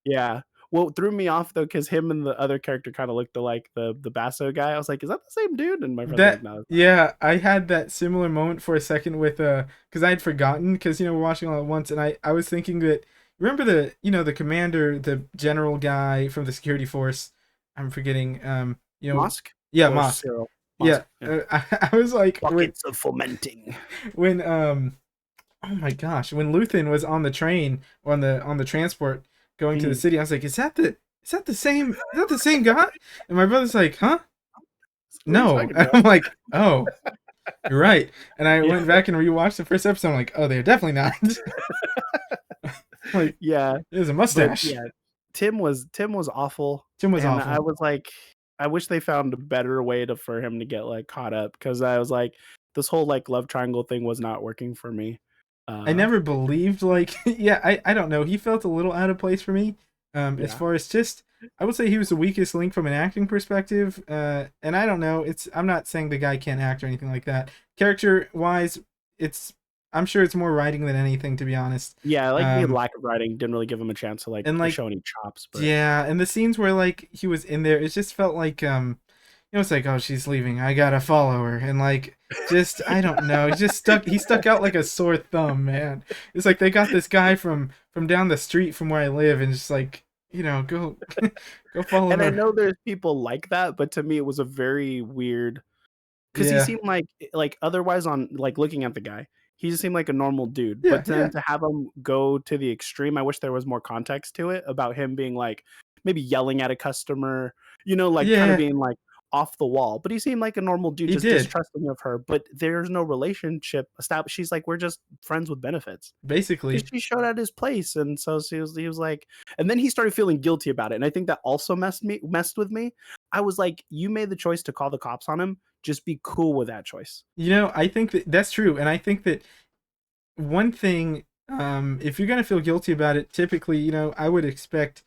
Yeah. Well, it threw me off though, because him and the other character kind of looked alike. The Basso guy. I was like, is that the same dude? And my friend's like, That no, it's not. yeah, I had that similar moment for a second with because I had forgotten because we're watching all at once and I was thinking that remember the commander, the general guy from the security force. I'm forgetting Mosk yeah, or Mosk. Cyril? Yeah, Mosk. Yeah. I was like Buckets of fomenting. when oh my gosh, when Luthen was on the train or on the transport going to the Mm. city, I was like, is that the same guy? And my brother's like, huh? What are you No. talking And about? I'm like, oh, you're right. And I Yeah. went back and rewatched the first episode. I'm like, oh, they're definitely not. Like, Yeah. there's a But mustache. yeah, Tim was awful, Tim was and I awful. was like, I wish they found a better way for him to get like caught up, because I was like, this whole like love triangle thing was not working for me. I Uh, never believed like yeah, I don't know. He felt a little out of place for me. As yeah, far as just I would say he was the weakest link from an acting perspective. And I don't know. I'm not saying the guy can't act or anything like that. Character wise, it's I'm sure it's more writing than anything to be honest. yeah, like the Um lack of writing didn't really give him a chance to like and like show any chops, but yeah, and the scenes where like he was in there, it just felt like it's like, oh, she's leaving. I gotta follow her, and like, just I don't know. He stuck out like a sore thumb, man. It's like they got this guy from down the street from where I live, and just like, go go follow and I her. know there's people like that, but to me it was a very weird, because he Yeah, seemed like otherwise, on like looking at the guy, he just seemed like a normal dude. yeah, But then yeah, to have him go to the extreme, I wish there was more context to it about him being like maybe yelling at a customer, like kind of yeah. being like off the wall. But he seemed like a normal dude, He just did distrusting of her. But there's no relationship established. She's like, we're just friends with benefits. Because basically. she showed at his place, and so he was like, and then he started feeling guilty about it, and I think that also messed with me. I was like, you made the choice to call the cops on him. Just be cool with that choice. I think that's true, and I think that one thing, if you're gonna feel guilty about it, typically, I would expect,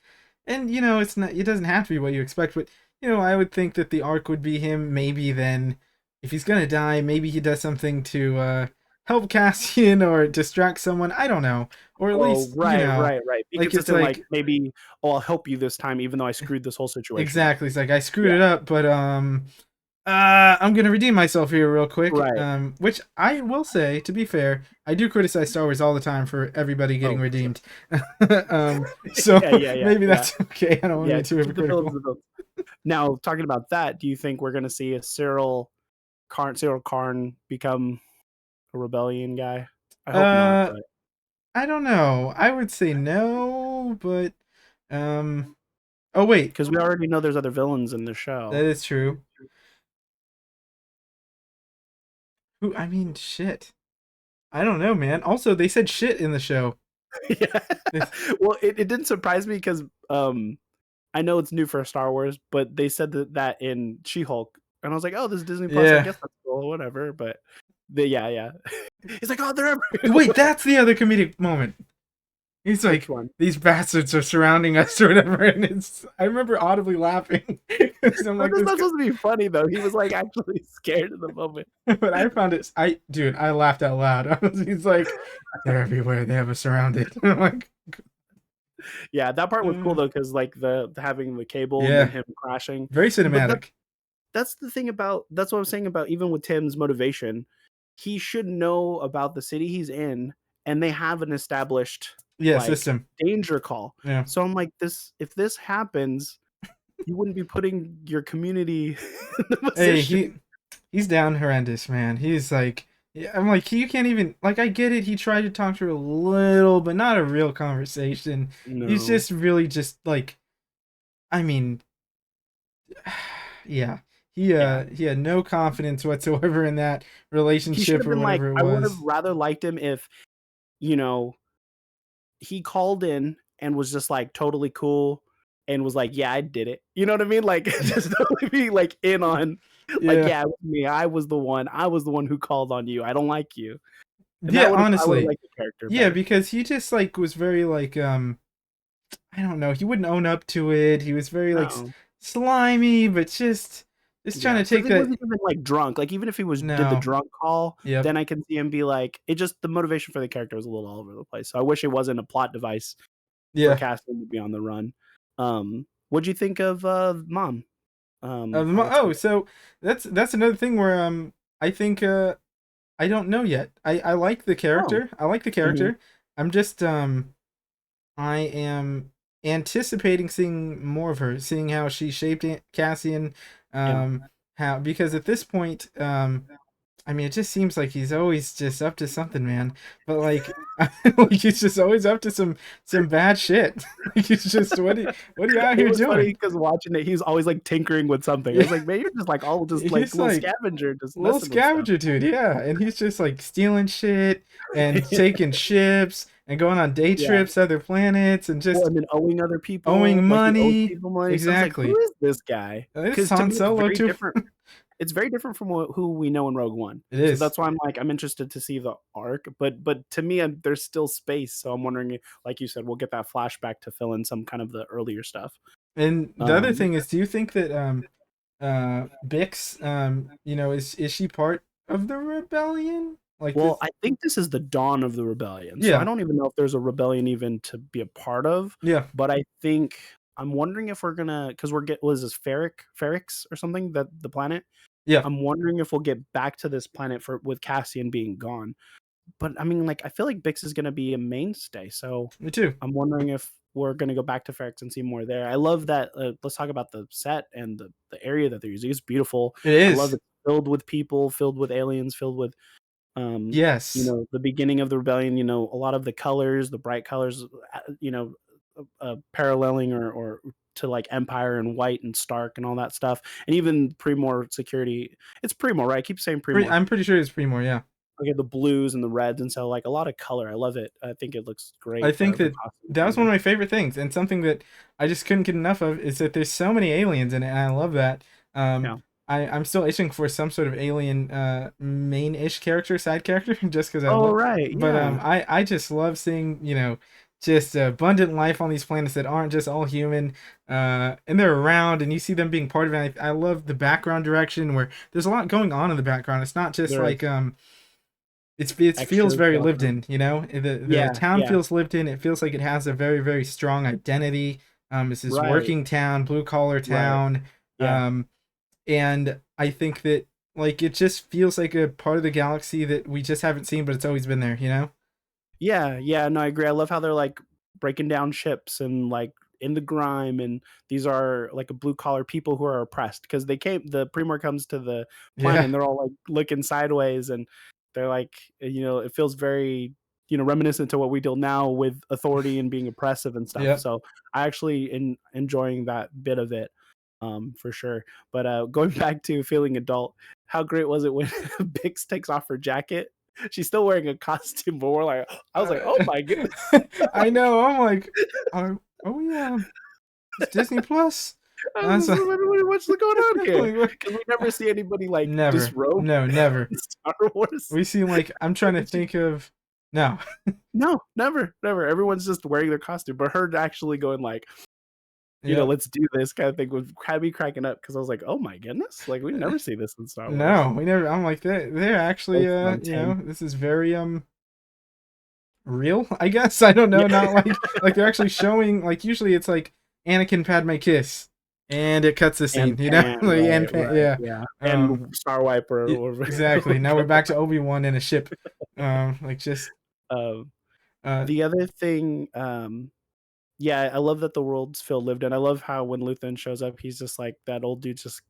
and it doesn't have to be what you expect, but I would think that the arc would be him. Maybe then, if he's gonna die, maybe he does something to help Cassian or distract someone. I don't know, or at Oh, least right. Be like it's consistent, like like maybe, oh, I'll help you this time, even though I screwed this whole situation up. exactly. It's like I screwed Yeah, it up, but I'm gonna redeem myself here real quick. right. Which I will say, to be fair, I do criticize Star Wars all the time for everybody getting Oh, for sure. redeemed. So maybe Yeah. that's okay. I don't want to Yeah, be too keep the villains hypocritical. the villains. Now, talking about that, do you think we're gonna see a Cyril Karn become a rebellion guy? I hope not, Uh, but I don't know. I would say no, but um. Oh wait, because we already know there's other villains in the that show. is true. Who? I mean, shit. I don't know, man. Also, they said shit in the show. Yeah. Well, it didn't surprise me because I know it's new for Star Wars, but they said that in She-Hulk, and I was like, oh, this is Disney Plus. I Yeah. guess that's cool, whatever. But yeah. He's like, oh, they're Wait, everywhere. that's the other comedic moment. He's Which like, one? these bastards are surrounding us or whatever, and I remember audibly laughing. 'Cause I'm But like that's this not guy, supposed to be funny though. He was like actually scared in the moment. but I found it. Dude, I laughed out loud. He's like, they're everywhere. They have us surrounded. I'm like, Yeah, that part was cool uh, though, because like the having the cable and then yeah, him crashing. very But cinematic. that's the thing about, that's what I'm saying about, even with Tim's motivation, he should know about the city he's in, and they have an established Yeah, like system. danger call. Yeah. So I'm like, this if this happens, you wouldn't be putting your community in the Hey, position. he's down horrendous, man. He's like, yeah, I'm like, you can't even like. I get it. He tried to talk to her a little, but not a real conversation. He's No. just really just like, I mean, yeah. Yeah. He had no confidence whatsoever in that He should relationship have or been like, whatever it I would have was. rather liked him if, you know, he called in and was just like totally cool and was like, yeah, I did it. You know what I mean? Like just totally be like in on like, Yeah. yeah, it was me. I was the one. I was the one who called on you. I don't like you. And Yeah, I would have honestly. liked the character Yeah, better. because he just like was very like I don't know, he wouldn't own up to it. He was very like No. slimy, but just trying Yeah, to because take he that. wasn't even like drunk. Like even if he was did the No. drunk call, Yep. then I can see him be like it just the motivation for the character was a little all over the place. So I wish it wasn't a plot device for Yeah. Cassian to be on the run. What'd you think of Mom? Alex Oh, Winter. so that's another thing where I think I don't know yet. I like the Oh. character. I like the Mhm. character. I'm just I am anticipating seeing more of her, seeing how she shaped Cassian, Yeah. how because at this point, I mean, it just seems like he's always just up to something, man. But like, like he's just always up to some bad shit. Like he's just what are you out It here was funny doing? because watching it, he's always like tinkering with something. I Yeah, was like, man, you're just like all just like he's little like scavenger, just little messing with stuff. scavenger dude, yeah. And he's just like stealing shit and taking ships and going on day Yeah. trips to other planets and Well, just and then owing other people, owing like he owes money. people money. So I was like, who Exactly. is this guy? It's Because to Han me, it's Solo very too. different. It's very different from who we know in Rogue One. It So is. that's why I'm like, I'm interested to see the arc. But to me, there's still space. So I'm wondering, like you said, we'll get that flashback to fill in some kind of the earlier stuff. And the other Um, thing is, do you think that Bix is she part of the rebellion? Like well, this? I think this is the dawn of the rebellion. So I Yeah. don't even know if there's a rebellion even to be a part of. Yeah. But I think I'm wondering if we're gonna because what is this Ferrix or something that the planet. Yeah. I'm wondering if we'll get back to this planet for with Cassian being gone. But I mean, like, I feel like Bix is gonna be a mainstay, so Me too. I'm wondering if we're gonna go back to Ferrix and see more there. I love that. Let's talk about the set and the area that they're using. It's beautiful. It I love is. it. Filled with people, filled with aliens, filled with Yes. the beginning of the rebellion. A lot of the colors, the bright colors, paralleling or to like Empire and White and Stark and all that stuff, and even Pre-Mor security. It's Pre-Mor, right? I keep saying Pre-Mor. I'm pretty sure it's Premor. Yeah. Okay, the blues and the reds, and so like a lot of color. I love it. I think it looks I great think for that costumes that and was one everything. of my favorite things, and something that I just couldn't get enough of is that there's so many aliens in it, and I love that. Um, Yeah. I'm still itching for some sort of alien main-ish character, side character, just because I Oh love. right, But yeah. I just love seeing just abundant life on these planets that aren't just all human, and they're around, and you see them being part of it. I love the background direction where there's a lot going on in the background. It's not just There is like it feels extras very throughout lived the. in, the Yeah, town yeah, feels lived in. It feels like it has a very very strong identity. This is right, working town, blue collar right, town. yeah, um and I think that like it just feels like a part of the galaxy that we just haven't seen, but it's always been there. yeah, yeah. No, I agree. I love how they're like breaking down ships and like in the grime, and these are like a blue collar people who are oppressed because they came. The Primor comes to the planet, Yeah. and they're all like looking sideways, and they're like, it feels very reminiscent to what we deal now with authority and being oppressive and stuff. Yep. So I actually enjoying that bit of it, for sure. But going back to feeling adult, how great was it when Bix takes off her jacket? She's still wearing a costume, but I was like, oh uh, my goodness. I know, I'm like, are we it's Disney Plus. I That's was just wondering what's going on here like, what? because we never see anybody like Never, disrobe no, never. in Star Wars. We seem like I'm trying to And she, think of no. no, never, never. Everyone's just wearing their costume, but her actually going like, Yep. let's do this kind of thing would have me cracking up because I was like, oh my goodness, like we never see this in Star Wars. No, we never. I'm like they're actually That's so tame. this is very real. I guess I don't know. Yeah, Not like they're actually showing like usually it's like Anakin Padme kiss, and it cuts the scene. and Pan, Like right, and right, yeah. yeah, Um. and Star Wiper Yeah, or exactly. Now we're back to Obi-Wan in a ship. Like just um, uh. the other thing, yeah, I love that the worlds feel lived in. I love how when Luthen shows up, he's just like that old dude just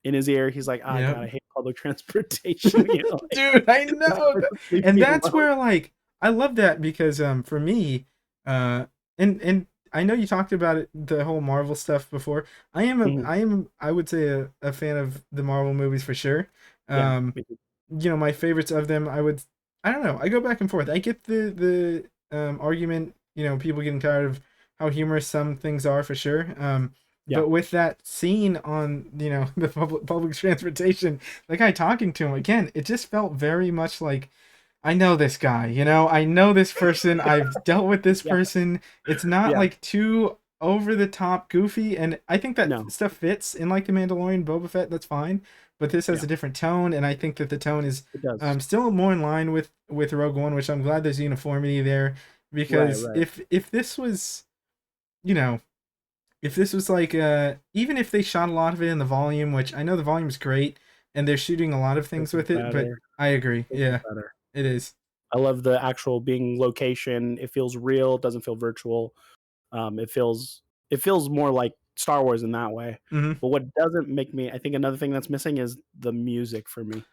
in his ear. He's like, "Ah, Yep. God, I hate public transportation." Like, Dude, I just know. leave And me that's alone. where like I love that because for me uh and I know you talked about it, the whole Marvel stuff before. Mhm. I would say a fan of the Marvel movies for sure. Yeah, Um me too. my favorites of them, I don't know. I go back and forth. I get the argument people getting tired of how humorous some things are for sure. Yeah. But with that scene on the public transportation, the guy talking to him again, it just felt very much like I know this guy, I know this person, I've dealt with this Yeah. person. It's not Yeah. like too over the top goofy, and I think that No, stuff fits in like the Mandalorian, Boba Fett, that's fine. But this has yeah, a different tone, and I think that the tone is it does. still more in line with Rogue One, which I'm glad there's uniformity there, Right, because right. if this was, you know, if this was like even if they shot a lot of it in the volume, which I know the volume is great and they're shooting a lot of This things is with it, but better. I agree. This is Yeah, better. it is. I love the actual being location. It feels real. It doesn't feel virtual. It feels more like Star Wars in that way. Mm-hmm. But what doesn't make me, I think another thing that's missing is the music for me,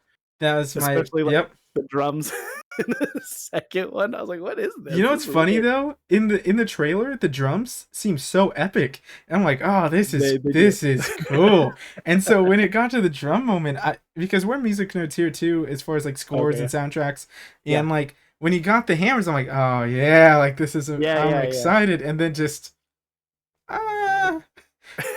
That was my especially like yep. the drums in the second one. I was like, what is You this? know This what's is funny weird. though? In the trailer, the drums seem so epic. And I'm like, oh, this is They do. this is cool. And so when it got to the drum moment, because we're music nerds here too, as far as like scores and Okay. soundtracks, Yeah. and like when he got the hammers, I'm like, oh yeah, like this is Yeah. I'm Yeah. Yeah. excited. And then just ah,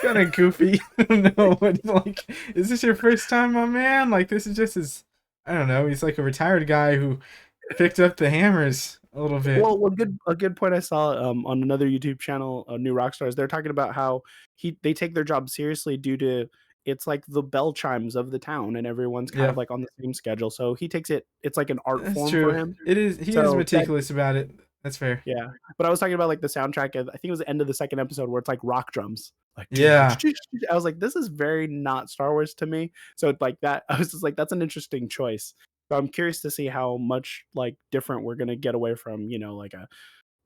kind of goofy. I don't know what like. Is this your first time, my man? Like this is just his. I don't know. He's like a retired guy who picked up the hammers a little bit. Well, a good point I saw on another YouTube channel, New Rockstars. They're talking about how they take their job seriously due to it's like the bell chimes of the town, and everyone's kind Yeah. of like on the same schedule. So he takes it. It's like an art That's form for true. him. It is. He is So that meticulous about it. That's fair. yeah. But I was talking about like the soundtrack. I think it was the end of the second episode where it's like rock drums. Like Yeah. I was like, this is very not Star Wars to me. So it's like that. I was just like, that's an interesting choice. So I'm curious to see how much like different we're gonna get away from, like a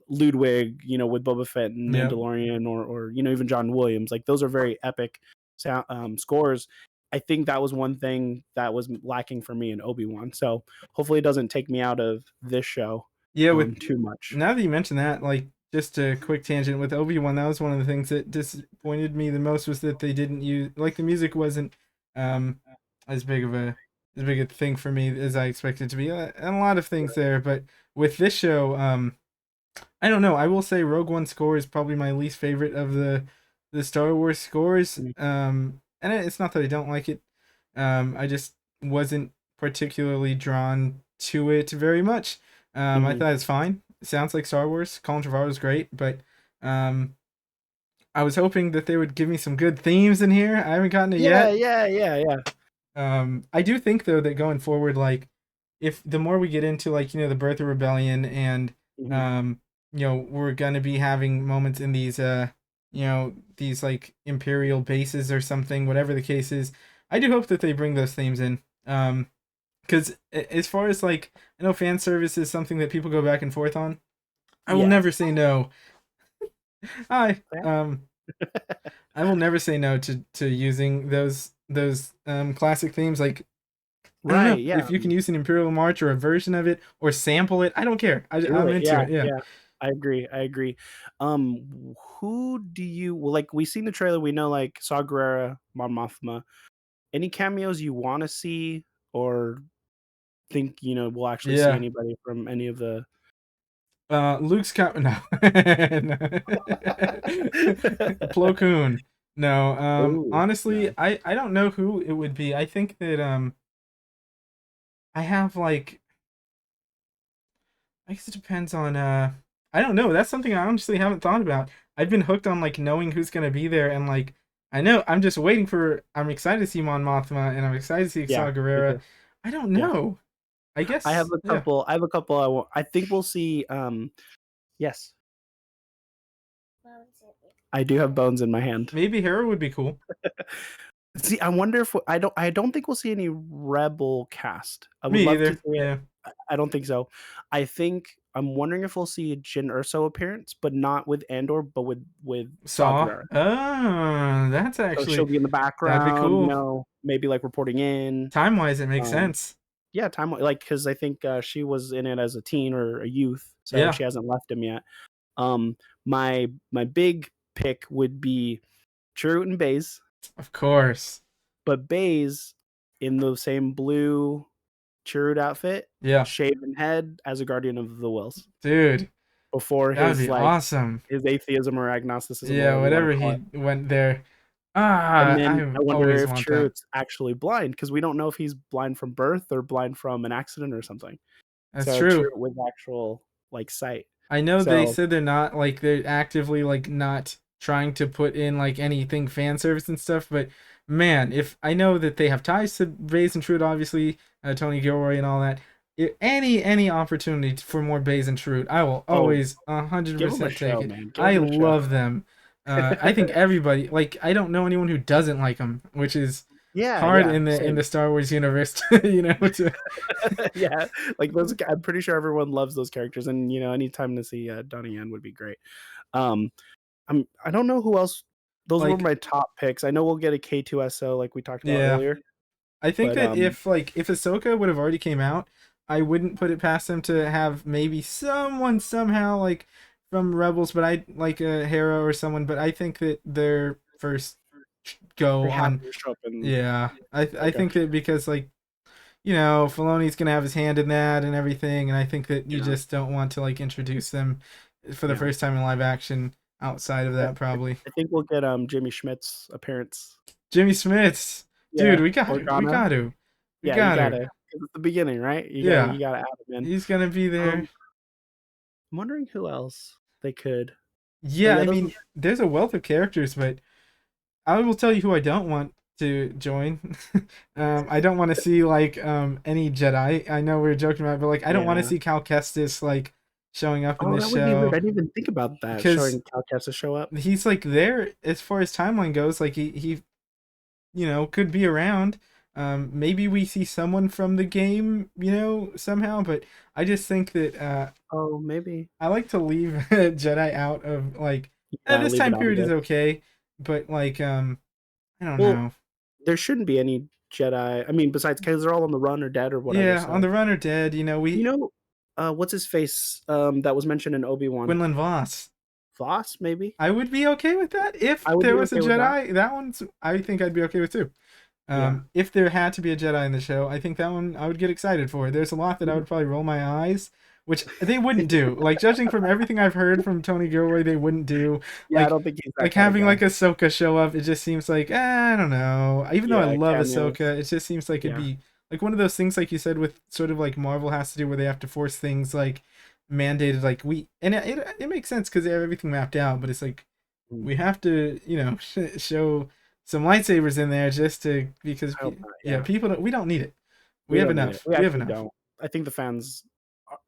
Ludwig, with Boba Fett and Yep. Mandalorian, or even John Williams. Like those are very epic sound scores. I think that was one thing that was lacking for me in Obi-Wan. So hopefully it doesn't take me out of this show Yeah. With too much. now that you mention that, like just a quick tangent with Obi-Wan, that was one of the things that disappointed me the most was that they didn't use like the music wasn't um as big of a thing for me as I expected it to be. And a lot of things there, but with this show, I don't know. I will say Rogue One score is probably my least favorite of the Star Wars scores. Mm. And it's not that I don't like it. I just wasn't particularly drawn to it very much. I Mhm. thought it's fine. It sounds like Star Wars. Colin Trevorrow's great, but um, I was hoping that they would give me some good themes in here. I haven't gotten it Yeah, yet. yeah, yeah, yeah. I do think though that going forward, like if the more we get into like the birth of rebellion and Mhm. um we're gonna be having moments in these like imperial bases or something, whatever the case is. I do hope that they bring those themes in. Because as far as like I know fan service is something that people go back and forth on. I will Yeah. never say no. Hi. Yeah. I will never say no to using those classic themes. Like I don't Right. know Yeah. if you can use an Imperial March or a version of it or sample it. I don't care. Do I'm it. into Yeah. it. Yeah. Yeah. I agree. I agree. Who do you well, like? We seen the trailer. We know like Saw Gerrera, Mon Mothma. Any cameos you want to see, or think we'll actually see Yeah. anybody from any of the? Luke's got no. Plo Koon. No. Oh Honestly, no. I don't know who it would be. I think that I have like I guess it depends on I don't know. That's something I honestly haven't thought about. I've been hooked on like knowing who's gonna be there and like I know I'm just waiting for I'm excited to see Mon Mothma and I'm excited to see Yeah. Saw Me Gerrera. too. I don't Yeah. know. I I have guess a yeah. couple. I have a couple. I think we'll see. Yes, I do have bones in my hand. Maybe Hera would be cool. See, I wonder if I don't think we'll see any Rebel cast. I would Me love to either. see it. Yeah. I don't think so. I'm wondering if we'll see a Jyn Erso appearance, but not with Andor, but with Saw Saw. Gerrera. Oh, that's So she'll actually be in the that'd be background, cool. maybe like reporting in. Time wise, it makes Um, sense. yeah, time like because I think she was in it as a teen or a youth, so Yeah, she hasn't left him yet. Um, my big pick would be Chirrut and Baze, of course. but Baze in the same blue Chirrut outfit, Yeah, shaven head as a Guardian of the Wills. dude. before That would his be like awesome. his atheism or agnosticism or Yeah, whatever you want whatever to call it. he went there. And Ah, then I I wonder always if want that. Chirrut's actually blind because we don't know if he's blind from birth or blind from an accident or something. That's So true. Chirrut with actual like sight. I know they So said they're not like they're actively like not trying to put in like anything fan service and stuff, but man, if I know that they have ties to Baze and Trude, obviously, Tony Gilroy and all that. If any opportunity for more Baze and Trude, I will oh, always give him a 100% take show, it. man. Give I him a show. love them. I think everybody like I don't know anyone who doesn't like them, which is Yeah, hard yeah, in the same. Star Wars universe, to Yeah, like those. I'm pretty sure everyone loves those characters, and anytime to see Donnie Yen would be great. Um, I don't know who else. Those were like my top picks. I know we'll get a K2SO like we talked about yeah. earlier, I think but that if Ahsoka would have already came out, I wouldn't put it past them to have maybe someone somehow like from Rebels, but I like a Hera or someone. But I think that their first go they have on, to show up in yeah, I Ahsoka. think that because like Filoni's gonna have his hand in that and everything, and I think that you Yeah, just don't want to like introduce them for the yeah. first time in live action outside of I, that probably. I think we'll get Jimmy Schmidt's appearance. Jimmy Smits, dude, Yeah, Organa. we Yeah, you got to, gotta. 'Cause it's the beginning, right? yeah, You gotta add him in. he's gonna be there. Um, I'm wondering who else they could. But Yeah, yeah, I those. mean, there's a wealth of characters, but I will tell you who I don't want to join. I don't want to see like any Jedi. I know we are joking about it, but like I don't want to Yeah. see Cal Kestis like showing up in Oh, this that would be weird. show I didn't even think about that. because Showing Cal Kestis show up. he's like there as far as timeline goes. Like he could be around. Maybe we see someone from the game, somehow, but I just think that Oh, maybe. I like to leave Jedi out of like Yeah, this leave it time on period is this. okay, but like I don't Well, know. there shouldn't be any Jedi. I mean, besides because they're all on the run or dead or whatever. Yeah, on So the run or dead, you we know, what's his face? That was mentioned in Obi-Wan. Quinlan Voss. Voss, maybe. I would be okay with that if I would there be was a okay with that. Jedi. That one's I think I'd be okay with too. Yeah. If there had to be a Jedi in the show, I think that one I would get excited for. There's a lot that I Mhm. would probably roll my eyes, which they wouldn't do. Like judging from everything I've heard from Tony Gilroy, they wouldn't do. Yeah, I Like don't think he's that like kind of having guy. like Ahsoka show up, it just seems like I don't know. Even though I Yeah, love cameos. Ahsoka, it just seems like it'd Yeah. be like one of those things like you said with sort of like Marvel has to do where they have to force things like mandated like we and it makes sense because they have everything mapped out, but it's like Mm. we have to show some lightsabers in there just to because I hope not. yeah, Yeah. people don't, we don't need it. We We have don't need it. enough. We We have actually enough. don't. I think the fans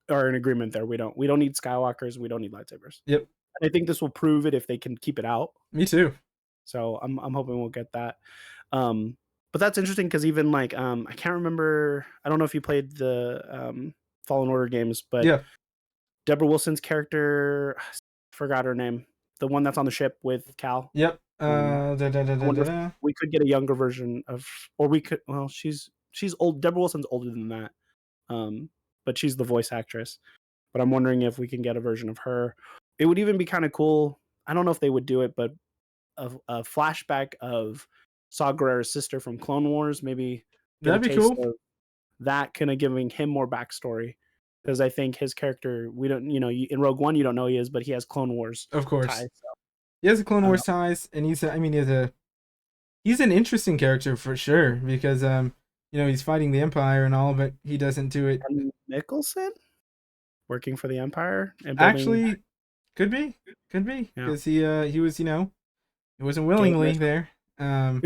are in agreement there. We don't need Skywalkers. We don't need lightsabers. Yep. And I think this will prove it if they can keep it out. Me too. So I'm hoping we'll get that. Um, but that's interesting because even like I can't remember. I don't know if you played the Fallen Order games, but Yeah. Deborah Wilson's character, forgot her name, the one that's on the ship with Cal. Yep. I wonder if we could get a younger version of, or we could. Well, she's old. Deborah Wilson's older than that, but she's the voice actress. But I'm wondering if we can get a version of her. It would even be kind of cool. I don't know if they would do it, but a flashback of Saw Gerrera's sister from Clone Wars, maybe get a That'd be taste cool. of that, kind of giving him more backstory. Because I think his character, we don't, in Rogue One, you don't know he is, but he has Clone Wars Of course. ties. So, He has a Clone uh, Wars ties, and he's an interesting character for sure because he's fighting the Empire and all, but he doesn't do it. and Mickelson working for the Empire and building, Actually, could be, yeah, because he was it wasn't getting willingly rich. there. And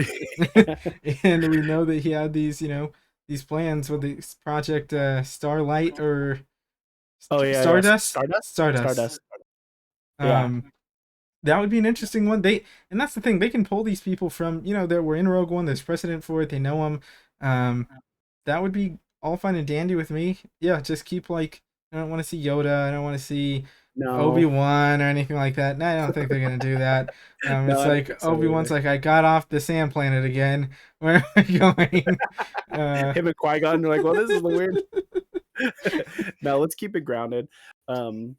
we know that he had these plans with the project Starlight or Oh yeah, yeah, Stardust. Stardust, Stardust. Stardust. Yeah, Um, that would be an interesting one. And that's the thing. They can pull these people from that were in Rogue One. There's precedent for it. They know them. That would be all fine and dandy with me. Yeah, just keep like I don't want to see Yoda. I don't want to see no, Obi-Wan or anything like that. No, I don't think they're gonna do that. no, It's I don't like think so Obi-Wan's either. like, I got off the sand planet again. Where am I going? Him and Qui-Gon are like, well, this is the weird. No, let's keep it grounded. It would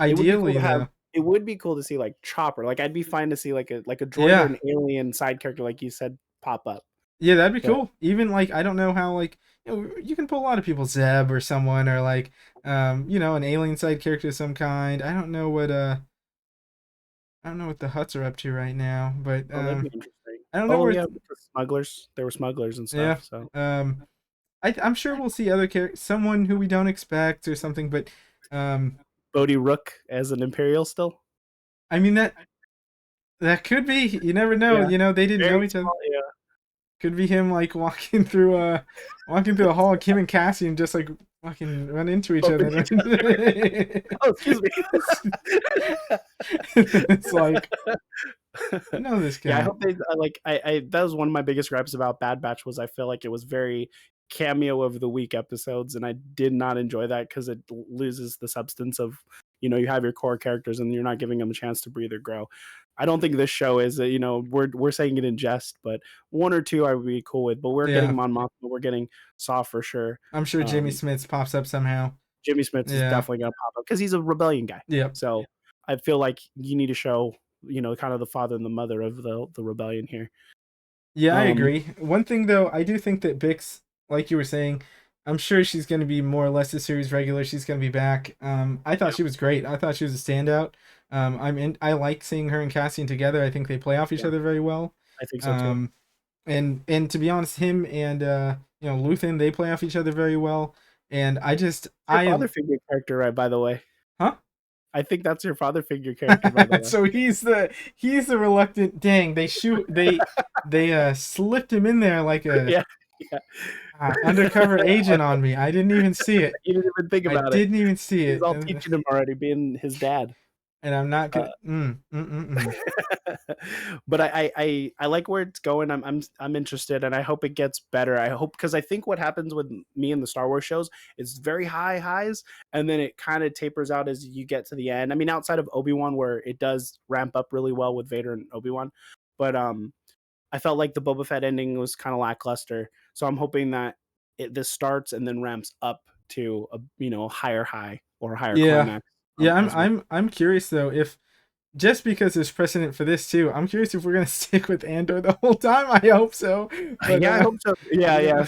be cool Ideally, to have. though. It would be cool to see like Chopper. Like I'd be fine to see like a droid or Yeah, an alien side character, like you said, pop up. Yeah, that'd be But cool. Even like I don't know how like you can pull a lot of people, Zeb or someone, or like an alien side character of some kind. I don't know what the Huts are up to right now, but oh, that'd be interesting. I don't know Oh where yeah, it's, because smugglers. There were smugglers and yeah. stuff. So I'm sure we'll see other characters, someone who we don't expect or something, but um Bodhi Rook as an Imperial still. I mean that could be. You never know. Yeah, They didn't know very each other. small. Yeah. Could be him like walking through a hall, Kim and Cassian just like fucking run into each Bumping other. each other. Oh, excuse me. It's like I know this Yeah, I guy. hope they I that was one of my biggest gripes about Bad Batch was I feel like it was very cameo of the week episodes, and I did not enjoy that because it loses the substance of you have your core characters and you're not giving them a chance to breathe or grow. I don't think this show is we're saying it in jest, but one or two I would be cool with. But we're Yeah, getting Mon Mothma, we're getting Saw for sure. I'm sure Jimmy Um, Smits pops up somehow. Jimmy Smith is Yeah. definitely gonna pop up because he's a rebellion guy. Yep. So I feel like you need to show kind of the father and the mother of the rebellion here. Yeah, I Um, agree. One thing though, I do think that Bix, like you were saying, I'm sure she's going to be more or less a series regular. She's going to be back. I thought yeah, she was great. I thought she was a standout. I like seeing her and Cassian together. I think they play off each yeah, other very well. I think so too. Um, and to be honest, him and Luthen, they play off each other very well. And Your I father figure character, right? By the way, huh? I think that's your father figure character. By the way, So he's the reluctant. Dang, they slipped him in there like a yeah, yeah. undercover agent on me. I didn't even see it. You didn't even think I about it. didn't even see He's it, all and, teaching him already, being his dad. I'm not Uh, gonna. Mm. but I like where it's going. I'm interested, and I hope it gets better. I hope because I think what happens with me in the Star Wars shows is very high highs, and then it kind of tapers out as you get to the end. I mean, outside of Obi-Wan, where it does ramp up really well with Vader and Obi-Wan, but I felt like the Boba Fett ending was kind of lackluster. So I'm hoping that this starts and then ramps up to a higher high or a higher Yeah, climax yeah. I'm as well. I'm I'm curious though if just because there's precedent for this too. I'm curious if we're gonna stick with Andor the whole time. I hope so, but Yeah, I hope so. Yeah, yeah.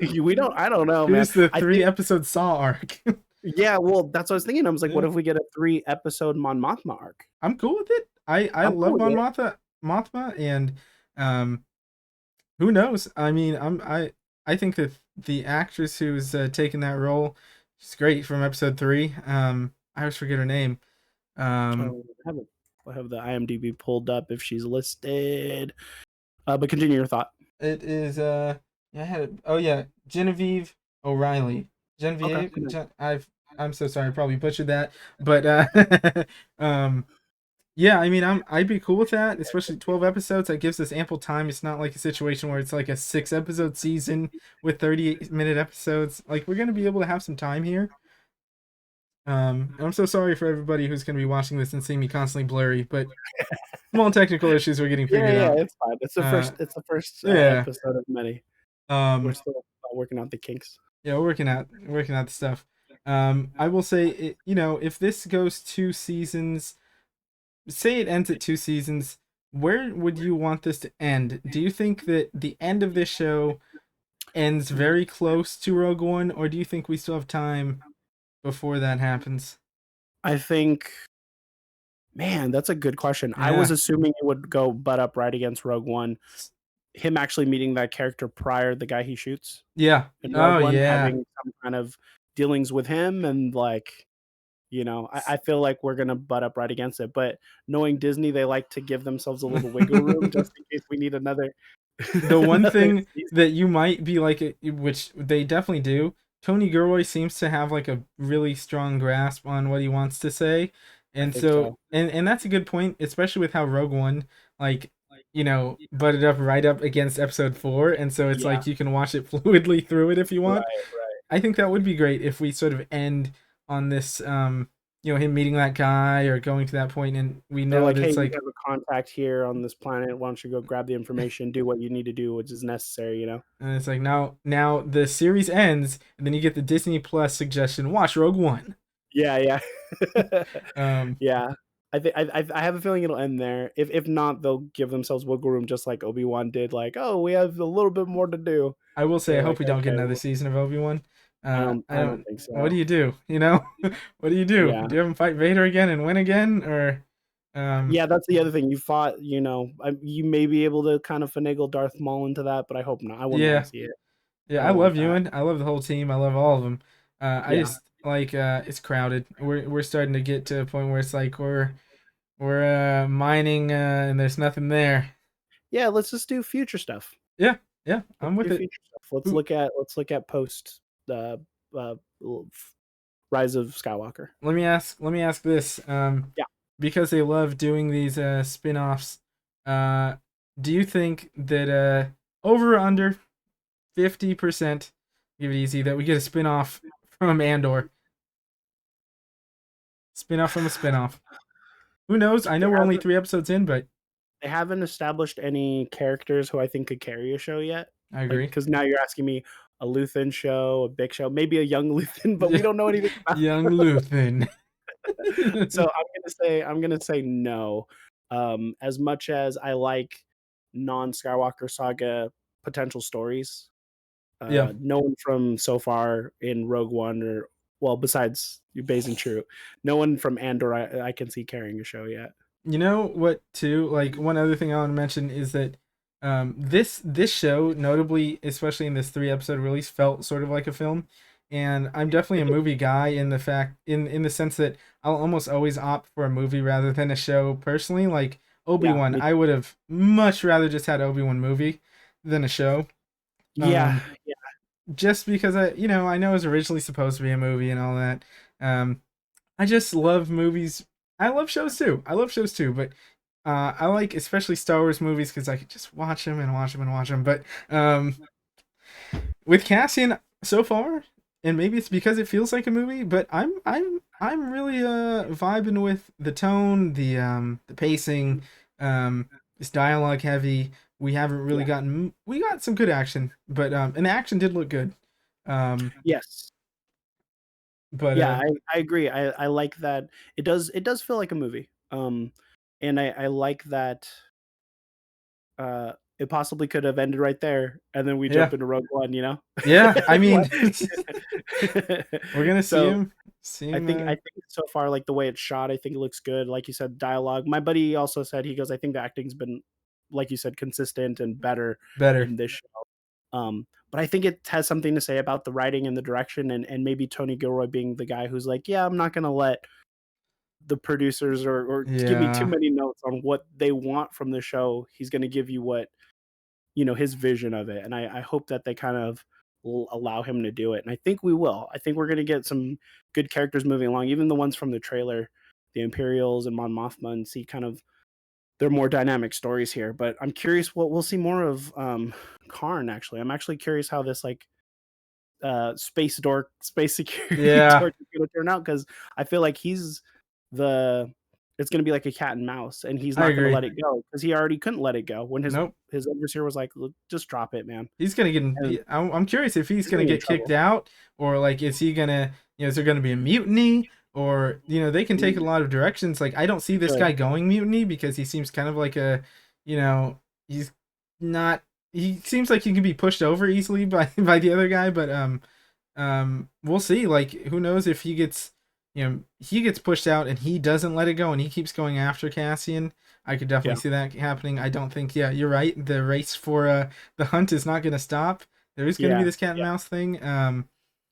yeah. We don't. I don't know, man. Here's the I three think. episode Saw arc. Yeah, well, that's what I was thinking. I was like, what Yeah, if we get a 3 episode Mon Mothma arc? I'm cool with it. I I'm love cool with Mon it. Mothma, and um, who knows? I mean, I think that the actress who's taking that role, she's great from episode 3. I always forget her name. Um, I have the IMDb pulled up if she's listed. But continue your thought. it is yeah, I had it. Oh yeah, Genevieve O'Reilly. Okay. Genevieve. I'm so sorry, I probably butchered that, but um, yeah, I mean, I'd be cool with that, especially 12 episodes. That gives us ample time. It's not like a situation where it's like a 6 episode season with 38-minute episodes. Like we're gonna be able to have some time here. And I'm so sorry for everybody who's gonna be watching this and seeing me constantly blurry, but small technical issues we're getting Yeah, figured yeah, out. it's fine. It's the Uh, first. It's the first yeah. episode of many. We're Um, still working out the kinks. yeah, we're working out the stuff. I will say, if this goes 2 seasons, say it ends at 2 seasons, where would you want this to end? Do you think that the end of this show ends very close to Rogue One, or do you think we still have time before that happens? I think, man, that's a good question. I was Yeah. assuming it would go butt up right against Rogue One. Him actually meeting that character prior, the guy he shoots Yeah. in Rogue Oh One, yeah. having some kind of dealings with him, and like, I feel like we're gonna butt up right against it. But knowing Disney, they like to give themselves a little wiggle room just in case we need another The one another thing season. that you might be like, which they definitely do, Tony Gilroy seems to have like a really strong grasp on what he wants to say, I and think so so. and that's a good point, especially with how Rogue One like butted up right up against Episode 4, and so it's Yeah, like you can watch it fluidly through it if you want. right, right. I think that would be great if we sort of end on this, him meeting that guy or going to that point, and we They're know like, that "Hey, it's you like have a contact here on this planet. Why don't you go grab the information, do what you need to do, which is necessary." and it's like now the series ends, and then you get the Disney Plus suggestion: watch Rogue One. Yeah, yeah, Um, yeah. I have a feeling it'll end there. If not, they'll give themselves wiggle room, just like Obi-Wan did. Like, oh, we have a little bit more to do. I will say, They're I like, hope we don't get okay, another season of Obi-Wan. I I don't don't. think What do so. you do? You know, what do you do? Yeah, Do you have him fight Vader again and win again, or um, yeah, that's the other thing. You fought, you may be able to kind of finagle Darth Maul into that, but I hope not. I wouldn't want yeah, to see it. I yeah. I don't want love that. Ewan. I love the whole team. I love all of them. I Yeah, just like it's crowded. We're starting to get to a point where it's like we're mining and there's nothing there. yeah. Let's just do future stuff. Yeah, yeah. Let's I'm with do it. future stuff. Let's Ooh, look at post uh, uh, Rise of Skywalker. let me ask this. Yeah, Because they love doing these spin-offs, uh, do you think that over or under 50%, give it easy, that we get a spin-off from Andor? Spin-off from a spin-off. Who knows? I they know we're only haven't 3 episodes in, but they haven't established any characters who I think could carry a show yet. I Like, agree. because now you're asking me a Luthen show, a big show, maybe a young Luthen, but we don't know anything about. Young Luthen. So I'm gonna say no. As much as I like non-Skywalker saga potential stories, Yeah. no one from so far in Rogue One, or well, besides Baze and True, no one from Andor I can see carrying a show yet. You know what too? Like one other thing I want to mention is that this show, notably, especially in this 3 episode release, felt sort of like a film. And I'm definitely a movie guy in the fact in the sense that I'll almost always opt for a movie rather than a show personally. Like Yeah, Obi-Wan, I would have much rather just had Obi-Wan movie than a show. yeah, Um, just because I know it was originally supposed to be a movie and all that. Um, I just love movies. I love shows too. I love shows too, but I like especially Star Wars movies because I could just watch them and watch them and watch them. But with Cassian so far, and maybe it's because it feels like a movie, but I'm really vibing with the tone, the pacing. It's dialogue heavy. We haven't really yeah, gotten. We got some good action, but and the action did look good. Um, yes. but Yeah, I agree. I like that. It does feel like a movie. And I like that it possibly could have ended right there, and then we yeah, jump into Rogue One, you know? yeah. I What? mean, we're gonna see So, him. See I him. think I think so far, like, the way it's shot, I think it looks good. Like you said, dialogue. My buddy also said, he goes, "I think the acting's been, like you said, consistent and better Better. in this show." But I think it has something to say about the writing and the direction, and maybe Tony Gilroy being the guy who's like, "Yeah, I'm not gonna let the producers or give me too Yeah. many notes on what they want from the show. He's gonna give you what, his vision of it." And I hope that they kind of will allow him to do it. And I think we will. I think we're gonna get some good characters moving along, even the ones from the trailer, the Imperials and Mon Mothma, and see kind of their more dynamic stories here. But I'm curious what we'll see more of Karn actually. I'm actually curious how this like space security Yeah. dork is gonna turn out, because I feel like the it's gonna be like a cat and mouse, and he's I not gonna agree. let it go because he already couldn't let it go when his Nope. his overseer was like, "Look, just drop it, man." He's gonna get. And I'm curious if he's he's gonna gonna get in get kicked trouble. out, or like, is he gonna? Is there gonna be a mutiny? Or they can take it a Mm, lot of directions. Like, I don't see he this could. guy going mutiny because he seems kind of like a, you know, he's not. He seems like he can be pushed over easily by by the other guy. But we'll see. Like, who knows if he gets pushed out and he doesn't let it go and he keeps going after Cassian. I could definitely Yeah, see that happening. I don't think. Yeah, you're right. The race for the hunt is not going to stop. There is going to be yeah, this cat and yeah. mouse thing.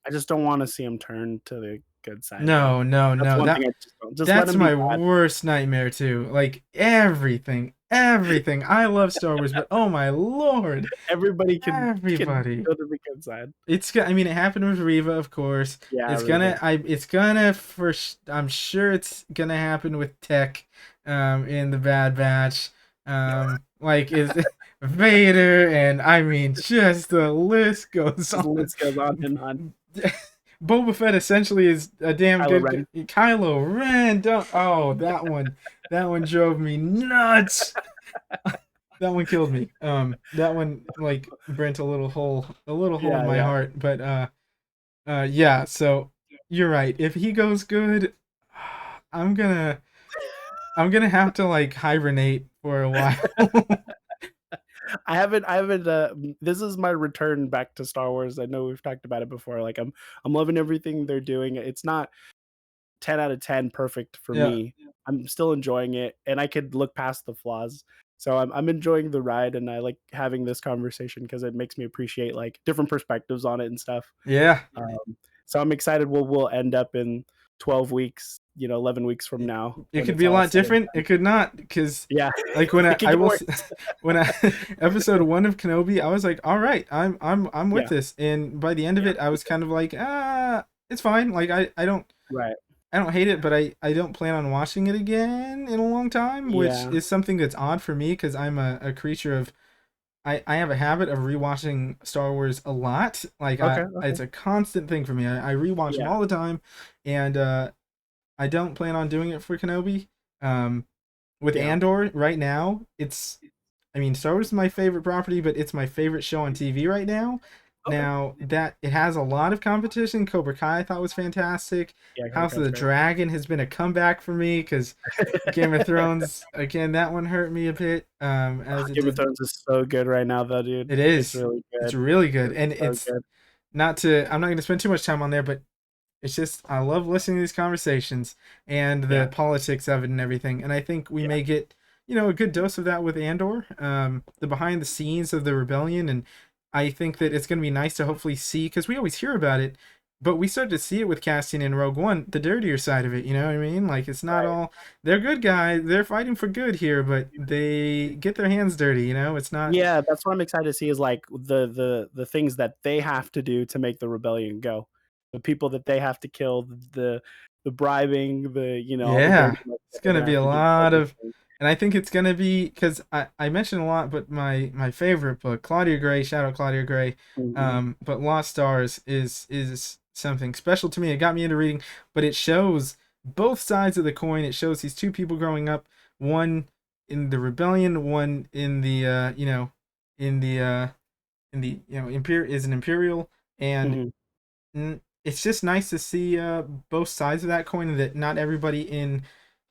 I just don't want to see him turn to the good side, though. No, no, That's no. one thing I just don't. Just let That's him be my bad. worst nightmare too. Like everything, everything. I love Star Wars, but oh my lord, Everybody can everybody. go to the good side. I mean, it happened with Riva, of course. Yeah, It's Riva. gonna. It's gonna. I'm sure it's gonna happen with Tech, in the Bad Batch. Like is Vader, and I mean, just the list goes His on. list goes on and on. Boba Fett essentially is a damn Kylo good Ren. Kylo Ren. Don't. Oh, that one drove me nuts. That one killed me. That one like burnt a little hole in Yeah, my yeah. heart. But yeah. So you're right. If he goes good, I'm gonna. I'm gonna have to like hibernate for a while. I haven't this is my return back to Star Wars. I know we've talked about it before. Like I'm loving everything they're doing. It's not 10 out of 10 perfect for Yeah. me. I'm still enjoying it and I could look past the flaws. So I'm enjoying the ride and I like having this conversation because it makes me appreciate like different perspectives on it and stuff. Yeah. So I'm excited we'll end up in 12 weeks, 11 weeks from now It when could it's be a all lot said and different. It could not, because yeah. like when It can I get will worse. when I episode 1 of Kenobi, I was like, all right, I'm with Yeah. this, and by the end of Yeah. it, I was kind of like, it's fine. Like Right. I don't hate it, but I don't plan on watching it again in a long time, which Yeah. is something that's odd for me because I'm a creature of I have a habit of rewatching Star Wars a lot. Like Okay. it's Okay. a constant thing for me. I rewatch them Yeah. all the time, and I don't plan on doing it for Kenobi. Um, with Yeah. Andor right now, I mean, Star Wars is my favorite property, but it's my favorite show on TV right now. Okay. Now that it has a lot of competition, Cobra Kai I thought was fantastic. Yeah. Cobra House of Kai's the great. Dragon has been a comeback for me because Game of Thrones again, that one hurt me a bit, as it Game of did. Thrones is so good right now, though, dude. It It's is. really It's good. really good, It's and so it's good. not to. I'm not going to spend too much time on there, but it's just I love listening to these conversations and Yeah. the politics of it and everything. And I think we Yeah. may get a good dose of that with Andor, the behind the scenes of the rebellion, and I think that it's going to be nice to hopefully see because we always hear about it, but we started to see it with casting in Rogue One, the dirtier side of it. You know what I mean? Like it's not Right. all they're good guys, they're fighting for good here, but they get their hands dirty. You know, it's not. Yeah, that's what I'm excited to see is like the things that they have to do to make the rebellion go. The people that they have to kill, the bribing, all the Yeah, dirty work it's that they're gonna gonna be have a to do to lot make this of, thing. and I think it's gonna be because I mentioned a lot, but my favorite book, Claudia Gray, Shadow Claudia Gray, Mhm. but Lost Stars is something special to me. It got me into reading, but it shows both sides of the coin. It shows these two people growing up, one in the rebellion, one in the in the imperial is an imperial, and Mhm. it's just nice to see both sides of that coin. That not everybody in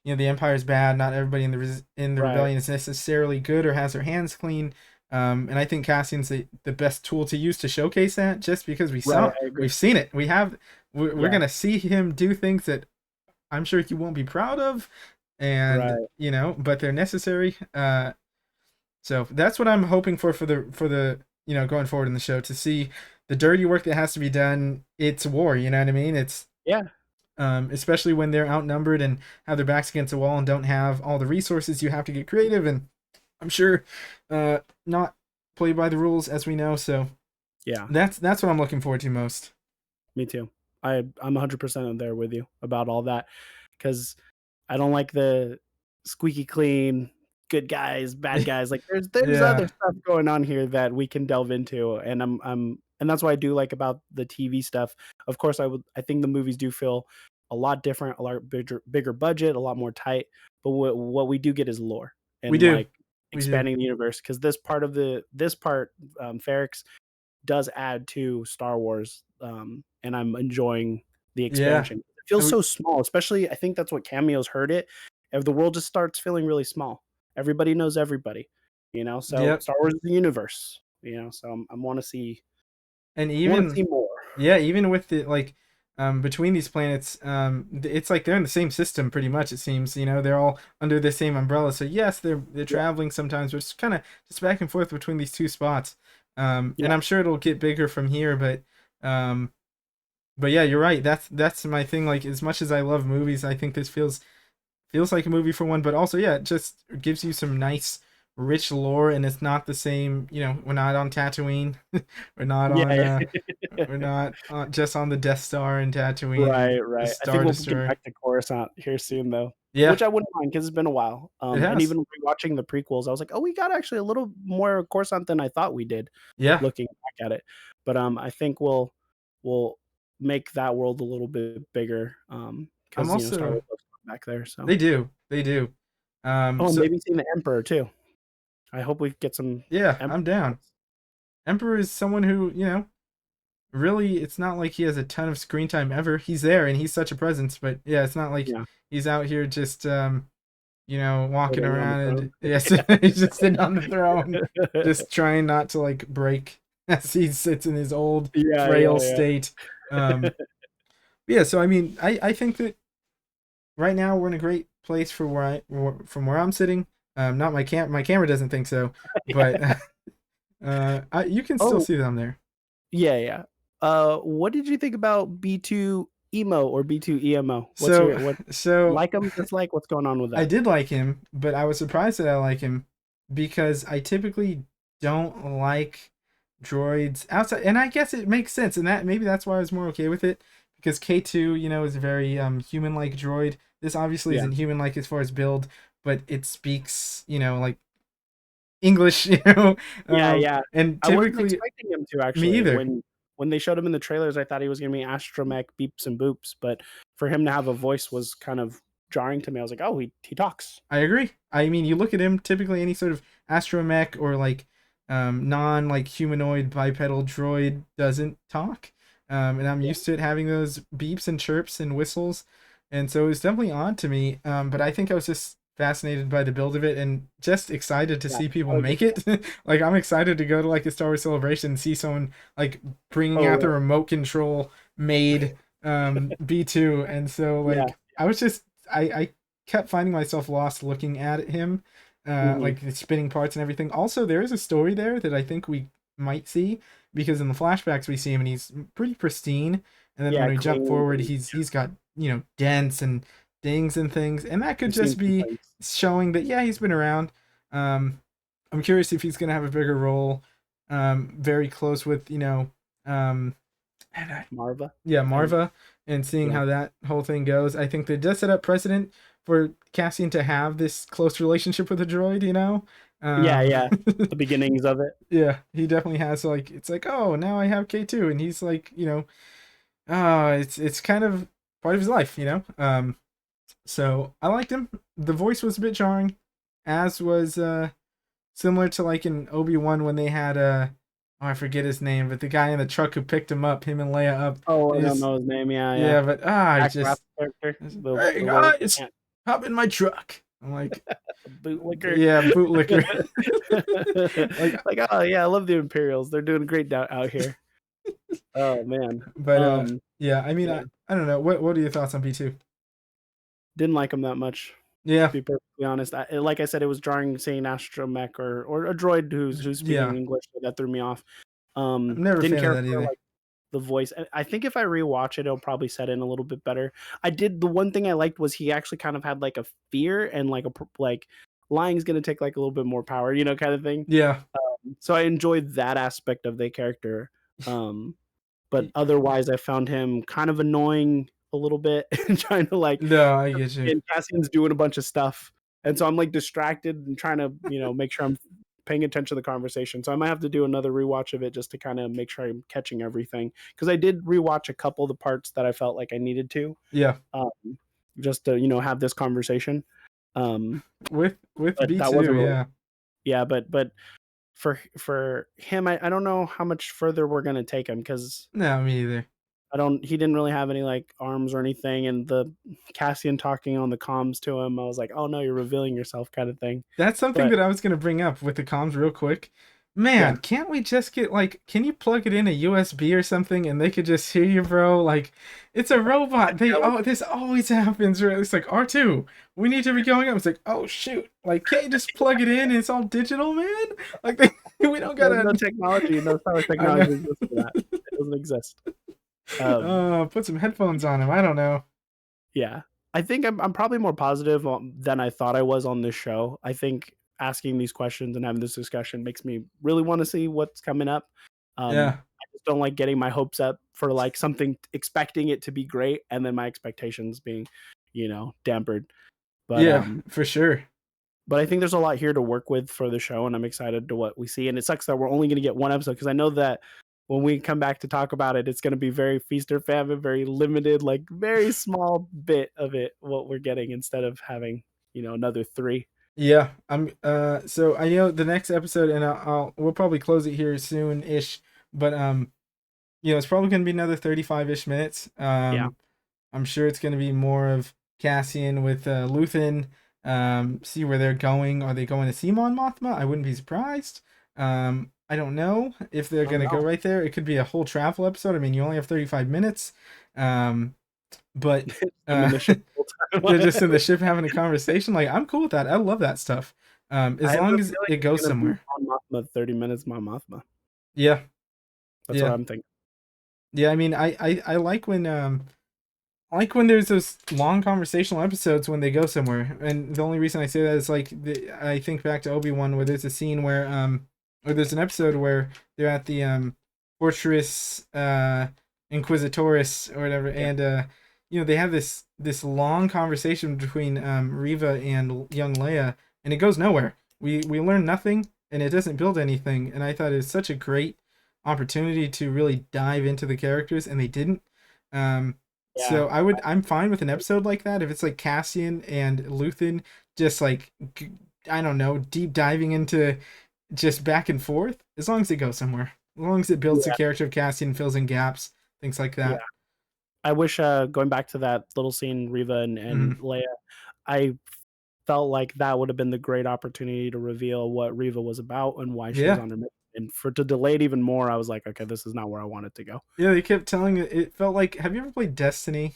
the empire is bad. Not everybody in the Right. rebellion is necessarily good or has their hands clean. And I think Cassian's the best tool to use to showcase that. Just because Right, I agree. we've seen it. We're Yeah. gonna see him do things that I'm sure he won't be proud of, and Right. but they're necessary. So that's what I'm hoping for the going forward in the show, to see the dirty work that has to be done. It's war, you know what I mean? It's Yeah. especially when they're outnumbered and have their backs against the wall and don't have all the resources. You have to get creative, and I'm sure not play by the rules as we know. So Yeah. that's what I'm looking forward to most. Me too. I'm 100% there with you about all that because I don't like the squeaky clean, good guys, bad guys. Like there's other Yeah, stuff going on here that we can delve into, and and that's what I do like about the TV stuff. Of course, I think the movies do feel a lot different, a lot bigger budget, a lot more tight. But what we do get is lore we and do, like we do. expanding the universe because this part, Ferrex does add to Star Wars, and I'm enjoying the Yeah, expansion. It feels we, so small, especially I think that's what cameos hurt it. If the world just starts feeling really small, everybody knows everybody, So yep, Star Wars is the universe, So I and want to see even more. yeah, even with the like between these planets, it's like they're in the same system pretty much. It seems they're all under the same umbrella. So yes, they're Yeah, traveling sometimes, but it's kind of just back and forth between these two spots. yeah, And I'm sure it'll get bigger from here, um, but yeah, you're right. That's my thing. Like as much as I love movies, I think this feels like a movie for one, but also yeah, it just gives you some nice rich lore, and it's not the same. We're not on Tatooine, we're not on yeah. we're not just on the Death Star and Tatooine and Right, the right. I think Star we'll get Destroyer. back to Coruscant here soon, though, Yeah, which I wouldn't mind because it's been a while. it And has. even rewatching the prequels, I was like, oh, we got actually a little more Coruscant than I thought we did. Yeah, Looking back at it, but I think we'll make that world a little bit bigger. I'm Because Star also. Wars loves back there. So, They do. oh, So maybe seeing the Emperor too. I hope we get some yeah, Emperor I'm down. fights. Emperor is someone who really, it's not like he has a ton of screen time ever. He's there and he's such a presence, but yeah, it's not like Yeah, he's out here just walking Sitting on the around, throne. and yes, he's just sitting on the throne, just trying not to like break as he sits in his old Yeah, frail yeah, yeah. state. Yeah, so I mean, I think that right now we're in a great place for from where I'm sitting. Not my camera doesn't think so, but you can still Oh, see them there. yeah, yeah. What did you think about B2 emo or B2 EMO? So What so like them, dislike? What's going on with I that? did like him, but I was surprised that I like him because I typically don't like droids outside, and I guess it makes sense, and that maybe that's why I was more okay with it because K2, is a very human-like droid. This obviously Yeah, isn't human-like as far as build, but it speaks, like English, yeah, yeah. and I wasn't typically expecting him to me actually. either. When they showed him in the trailers, I thought he was gonna be astromech beeps and boops, but for him to have a voice was kind of jarring to me. I was like, oh, he talks. I agree. I mean, you look at him, typically any sort of astromech or like non like humanoid bipedal droid doesn't talk. And I'm Yeah, used to it having those beeps and chirps and whistles. And so it was definitely odd to me. But I think I was just fascinated by the build of it and just excited to yeah. see people I was make it. Like I'm excited to go to like a Star Wars celebration and see someone like bringing oh out the remote control made B2. And so yeah. like I was just I kept finding myself lost looking at him, Hmm. like the spinning parts and everything. Also, there is a story there that I think we might see because in the flashbacks we see him and he's pretty pristine, and then when Yeah, we jump clean. forward, And he's got dents and dings and things, and that could I've seen just some be things. showing that yeah he's been around. Um, I'm curious if he's gonna have a bigger role. Very close with um, Marva. yeah, And Marva, and seeing yeah. how that whole thing goes. I think that does set up precedent for Cassian to have this close relationship with a droid. Yeah, Um, yeah. The beginnings of it. yeah, he definitely has. Like, it's like, oh, now I have K2, and he's like, it's kind of part of his life. So I liked him. The voice was a bit jarring, as was similar to like in Obi-Wan when they had oh, I forget his name, but the guy in the truck who picked him up, him and Leia up. Oh, They I don't just know his name. Yeah, yeah. Yeah, but I Zach Braff's just character, hey the little guys, ant hop in my truck. I'm like, bootlicker. yeah, bootlicker. Like, Like, oh yeah, I love the Imperials. They're doing great out here. Oh man. but Um, yeah. I mean, yeah, I don't know. What are your thoughts on B2? didn't like him that much. To Yeah, be perfectly honest, like I said, it was jarring seeing astromech or a droid who's speaking yeah. English. So that threw me off. I'm never a Didn't fan of care that for either. like the voice. I think if I rewatch it, it'll probably set in a little bit better. I did the one thing I liked was he actually kind of had like a fear and like like lying's gonna take like a little bit more power, kind of thing. Yeah. So I enjoyed that aspect of the character. Um, but otherwise, I found him kind of annoying a little bit and trying to like. No, I get you. And Cassian's doing a bunch of stuff, and so I'm like distracted and trying to make sure I'm paying attention to the conversation. So I might have to do another rewatch of it just to kind of make sure I'm catching everything because I did rewatch a couple of the parts that I felt like I needed to, Yeah. um, just to have this conversation. Um, With but that B2, wasn't really yeah. yeah, but for him, I don't know how much further we're gonna take him because No, me either. I don't. He didn't really have any like arms or anything, and the Cassian talking on the comms to him, I was like, "Oh no, you're revealing yourself," kind of thing. That's something But that I was gonna bring up with the comms real quick. yeah, Man, can't we just get like, can you plug it in a USB or something and they could just hear you, bro? Like, it's a robot. that would, This always happens. Right? It's like R2. We need to be going up. It's like, oh shoot. Like, can't you just plug it in and it's all digital, man? Like, we don't there's gotta. no technology, no power I know. technology exists for that. It doesn't exist. Um, Put some headphones on him. I don't know. yeah, I think I'm probably more positive than I thought I was on this show. I think asking these questions and having this discussion makes me really want to see what's coming up. Yeah. I just don't like getting my hopes up for like something, expecting it to be great, and then my expectations being, dampered. But Yeah, for sure. I think there's a lot here to work with for the show, and I'm excited to what we see. And it sucks that we're only going to get one episode because I know that when we come back to talk about it, it's going to be very feast or famine, very limited, like very small bit of it what we're getting instead of having another three. Yeah, I'm so I know the next episode and we'll probably close it here soon-ish, but it's probably going to be another 35-ish minutes. Yeah, I'm sure it's going to be more of Cassian with Luthen see where they're going. Are they going to see Mon Mothma? I wouldn't be surprised. I don't know if they're Oh gonna go no. right there. It could be a whole travel episode. I mean, you only have 35 minutes. Um, but I'm in the ship the they're whole time. just in the ship having a conversation. Like, I'm cool with that. I love that stuff. I As have long a as feeling it it's goes gonna be somewhere. Mon Mothma 30 minutes Mon Mothma. Yeah, That's what yeah, I'm thinking. yeah. I mean, I like when there's those long conversational episodes when they go somewhere. And the only reason I say that is like I think back to Obi-Wan where there's a scene where or there's an episode where they're at the Fortress Inquisitoris or whatever, Yeah. and they have this long conversation between Riva and young Leia, and it goes nowhere. We learn nothing, and it doesn't build anything. And I thought it was such a great opportunity to really dive into the characters, and they didn't. Um, Yeah. so I'm fine with an episode like that if it's like Cassian and Luthen just like I don't know, deep diving into just back and forth, as long as it goes somewhere. As long as it builds the Yeah. character of Cassian, fills in gaps, things like Yeah. that. I wish going back to that little scene, Riva and Hmm. Leia, I felt like that would have been the great opportunity to reveal what Riva was about and why she was Yeah. on her mission. And for to delay it even more, I was like, okay, this is not where I want it to go. Yeah, they kept telling it. It felt like. Have you ever played Destiny?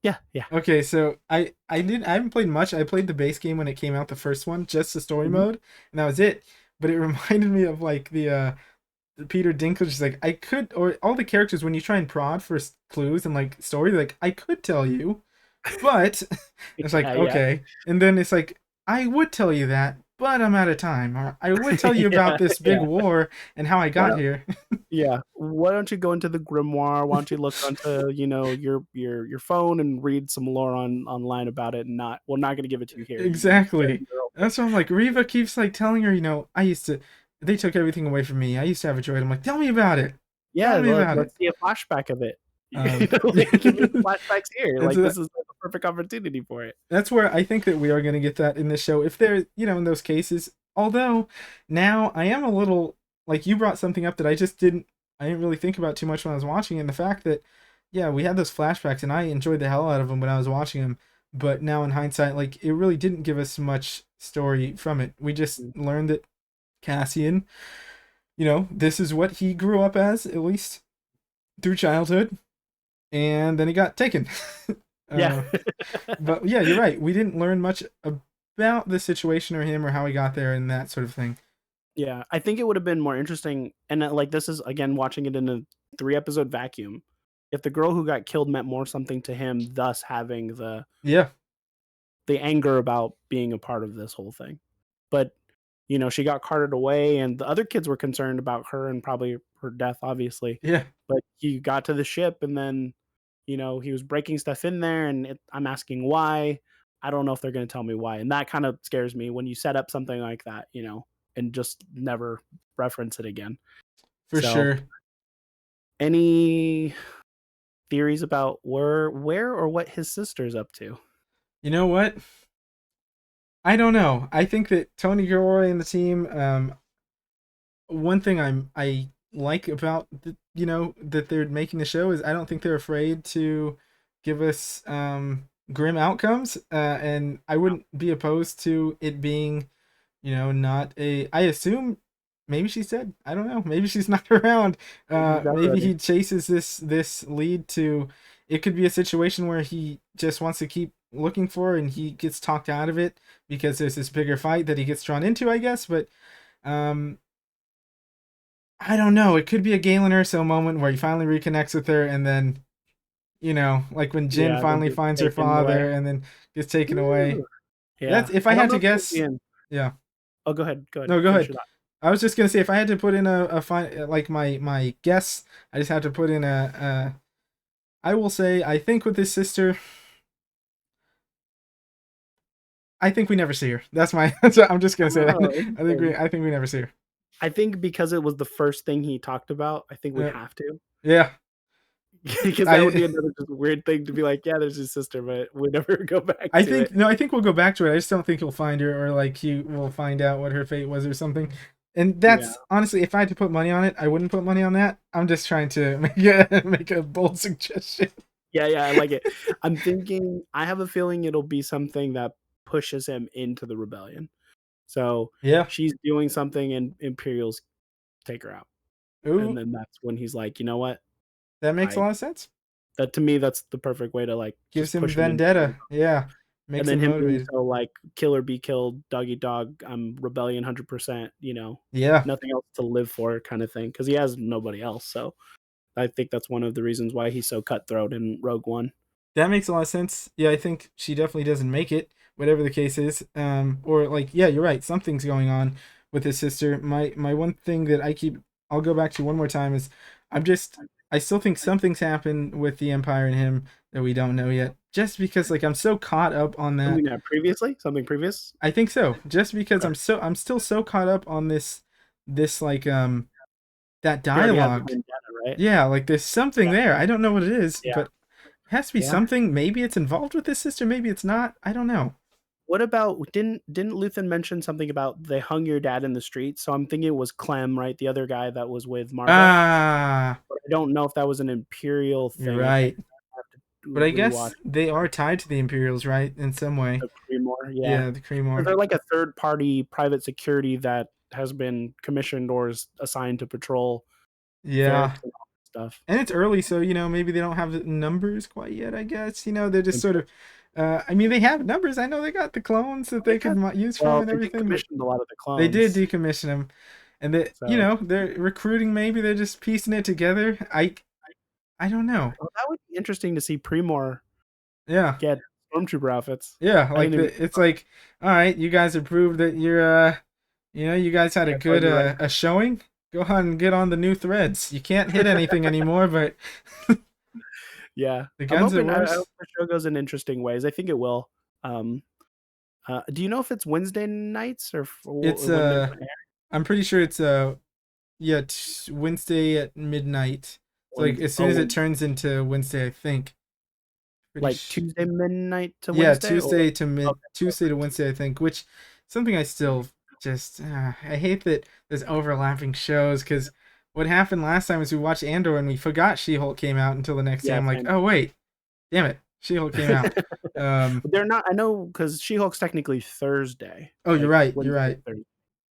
Yeah, yeah. Okay, so I haven't played much. I played the base game when it came out, the first one, just the story Mhm. mode, and that was it. But it reminded me of like the Peter Dinklage is like I could, or all the characters when you try and prod for clues and like story, like I could tell you, but it's like Yeah, yeah, okay, and then it's like I would tell you that, but I'm out of time, or I would tell you about yeah, this big yeah. war and how I Why got don't here. Yeah. Why don't you go into the grimoire? Why don't you look onto, your phone and read some lore online about it and not we're not gonna give it to you here. You better Exactly. do your own thing. That's what I'm like. Riva keeps like telling her, I used to. They took everything away from me. I used to have a droid. I'm like, tell me about it. Yeah, Tell me about it. let's see a flashback of it. Um, Like, give me the flashbacks here. and Like, so this is like a perfect opportunity for it. that's where I think that we are going to get that in this show. If they're, in those cases. Although now I am a little like you brought something up that I didn't really think about too much when I was watching, and the fact that, yeah, we had those flashbacks and I enjoyed the hell out of them when I was watching them. But now in hindsight, like it really didn't give us much story from it. We just Mm. learned that Cassian, this is what he grew up as, at least through childhood, and then he got taken. Yeah. uh, but yeah, you're right. We didn't learn much about the situation or him or how he got there and that sort of thing. Yeah, I think it would have been more interesting, and like this is again watching it in a 3 episode vacuum. If the girl who got killed meant more something to him, thus having Yeah, the anger about being a part of this whole thing. But she got carted away, and the other kids were concerned about her and probably her death, obviously. yeah, But he got to the ship, and then he was breaking stuff in there, and I'm asking why. I don't know if they're going to tell me why, and that kind of scares me when you set up something like that, and just never reference it again. for So, sure. any theories about where or what his sister's up to? You know what? I don't know. I think that Tony Gilroy and the team. One thing I like about that they're making the show is I don't think they're afraid to give us grim outcomes. And I wouldn't be opposed to it being not a. I assume maybe she's dead. I don't know. Maybe she's not around. He's out Maybe already. he chases this lead to. It could be a situation where he just wants to keep looking for her and he gets talked out of it because there's this bigger fight that he gets drawn into, I guess. But um, I don't know. It could be a Galen Erso moment where he finally reconnects with her, and then like when Jin Yeah, then finally gets finds her taken away. father and then gets taken away. Ooh. Yeah, That's if I I don't had know to if we'll guess. see him. Yeah. Oh, go ahead. Go ahead. No, go Finish ahead. it up. I was just gonna say if I had to put in a fine like my guess, I just had to put in a. I will say I think with his sister, I think we never see her. That's my. That's what, I'm just gonna say Oh, that. interesting. I think we never see her. I think because it was the first thing he talked about, I think we Yeah. have to. Yeah. Because that would be I another just weird thing to be like, yeah, there's his sister, but we never go back I to think it. no, I think we'll go back to it. I just don't think he'll find her or like he will find out what her fate was or something. And Yeah. that's honestly, if I had to put money on it, I wouldn't put money on that. I'm just trying to make a bold suggestion. Yeah, yeah, I like it. I'm thinking I have a feeling it'll be something that pushes him into the rebellion. So Yeah. she's doing something, and Imperials take her out, and Ooh, then that's when he's like, you know what, that makes a I lot of sense. that to me that's the perfect way to like Gives just him push him into. vendetta. Yeah. And Makes then him him being motivated. so like kill or be killed, dog eat dog, I'm rebellion 100%, Yeah. nothing else to live for kind of thing, because he has nobody else. So I think that's one of the reasons why he's so cutthroat in Rogue One. That makes a lot of sense. Yeah, I think she definitely doesn't make it, whatever the case is. Or like, yeah, you're right. Something's going on with his sister. My one thing that I'll go back to one more time is, I'm just, I still think something's happened with the Empire and him that we don't know yet. Just because like I'm so caught up on that. Something previous. I think so. Just because Okay. I'm still so caught up on this like that He already has a dialogue. vendetta, right? Yeah, like there's something Yeah, there. I don't know what it is, yeah, but it has to be yeah. something. Maybe it's involved with his sister. Maybe it's not. I don't know. What about didn't Luthen mention something about they hung your dad in the street? So I'm thinking it was Clem, right? The other guy that was with Marga. Ah, But I don't know if that was an Imperial you're thing again. right. I have But to I rewatch guess they are tied to the Imperials, right? In some way. the Cremor. Yeah, Yeah, the because Creemore. they're like a third party private security that has been commissioned or is assigned to patrol Yeah. Ferrix and all that stuff. And it's early, so maybe they don't have the numbers quite yet. I guess they're just sort of. I mean, they have numbers. I know they got the clones that They they could got use from well, and they everything, but decommissioned a lot of the they did clones. decommission them, and that So they're recruiting. Maybe they're just piecing it together. I don't know. well, that would be interesting to see Premor Yeah, get stormtrooper outfits. yeah. I Like didn't even it's like, all right, you guys have proved that you're you guys had a that's good you're right. a showing. Go ahead and get on the new threads. You can't hit anything anymore, but Yeah, the I'm guns are hoping. I hope worse. the show goes in interesting ways. I think it will. Um, do you know if it's Wednesday nights It's or when they're going to air? I'm pretty sure it's yeah, Wednesday at midnight. So like as soon as it Oh, turns into Wednesday, I think. Pretty like Tuesday midnight to Yeah, Wednesday, or okay, Tuesday to perfect. Wednesday, I think. Which something I still just I hate that there's overlapping shows because what happened last time is we watched Andor and we forgot She-Hulk came out until the next day. Yeah, I'm like, same. oh wait, damn it, She-Hulk came out. Um, They're not. I know because She-Hulk's technically Thursday, oh, you're like right, you're Wednesday, right. Thursday.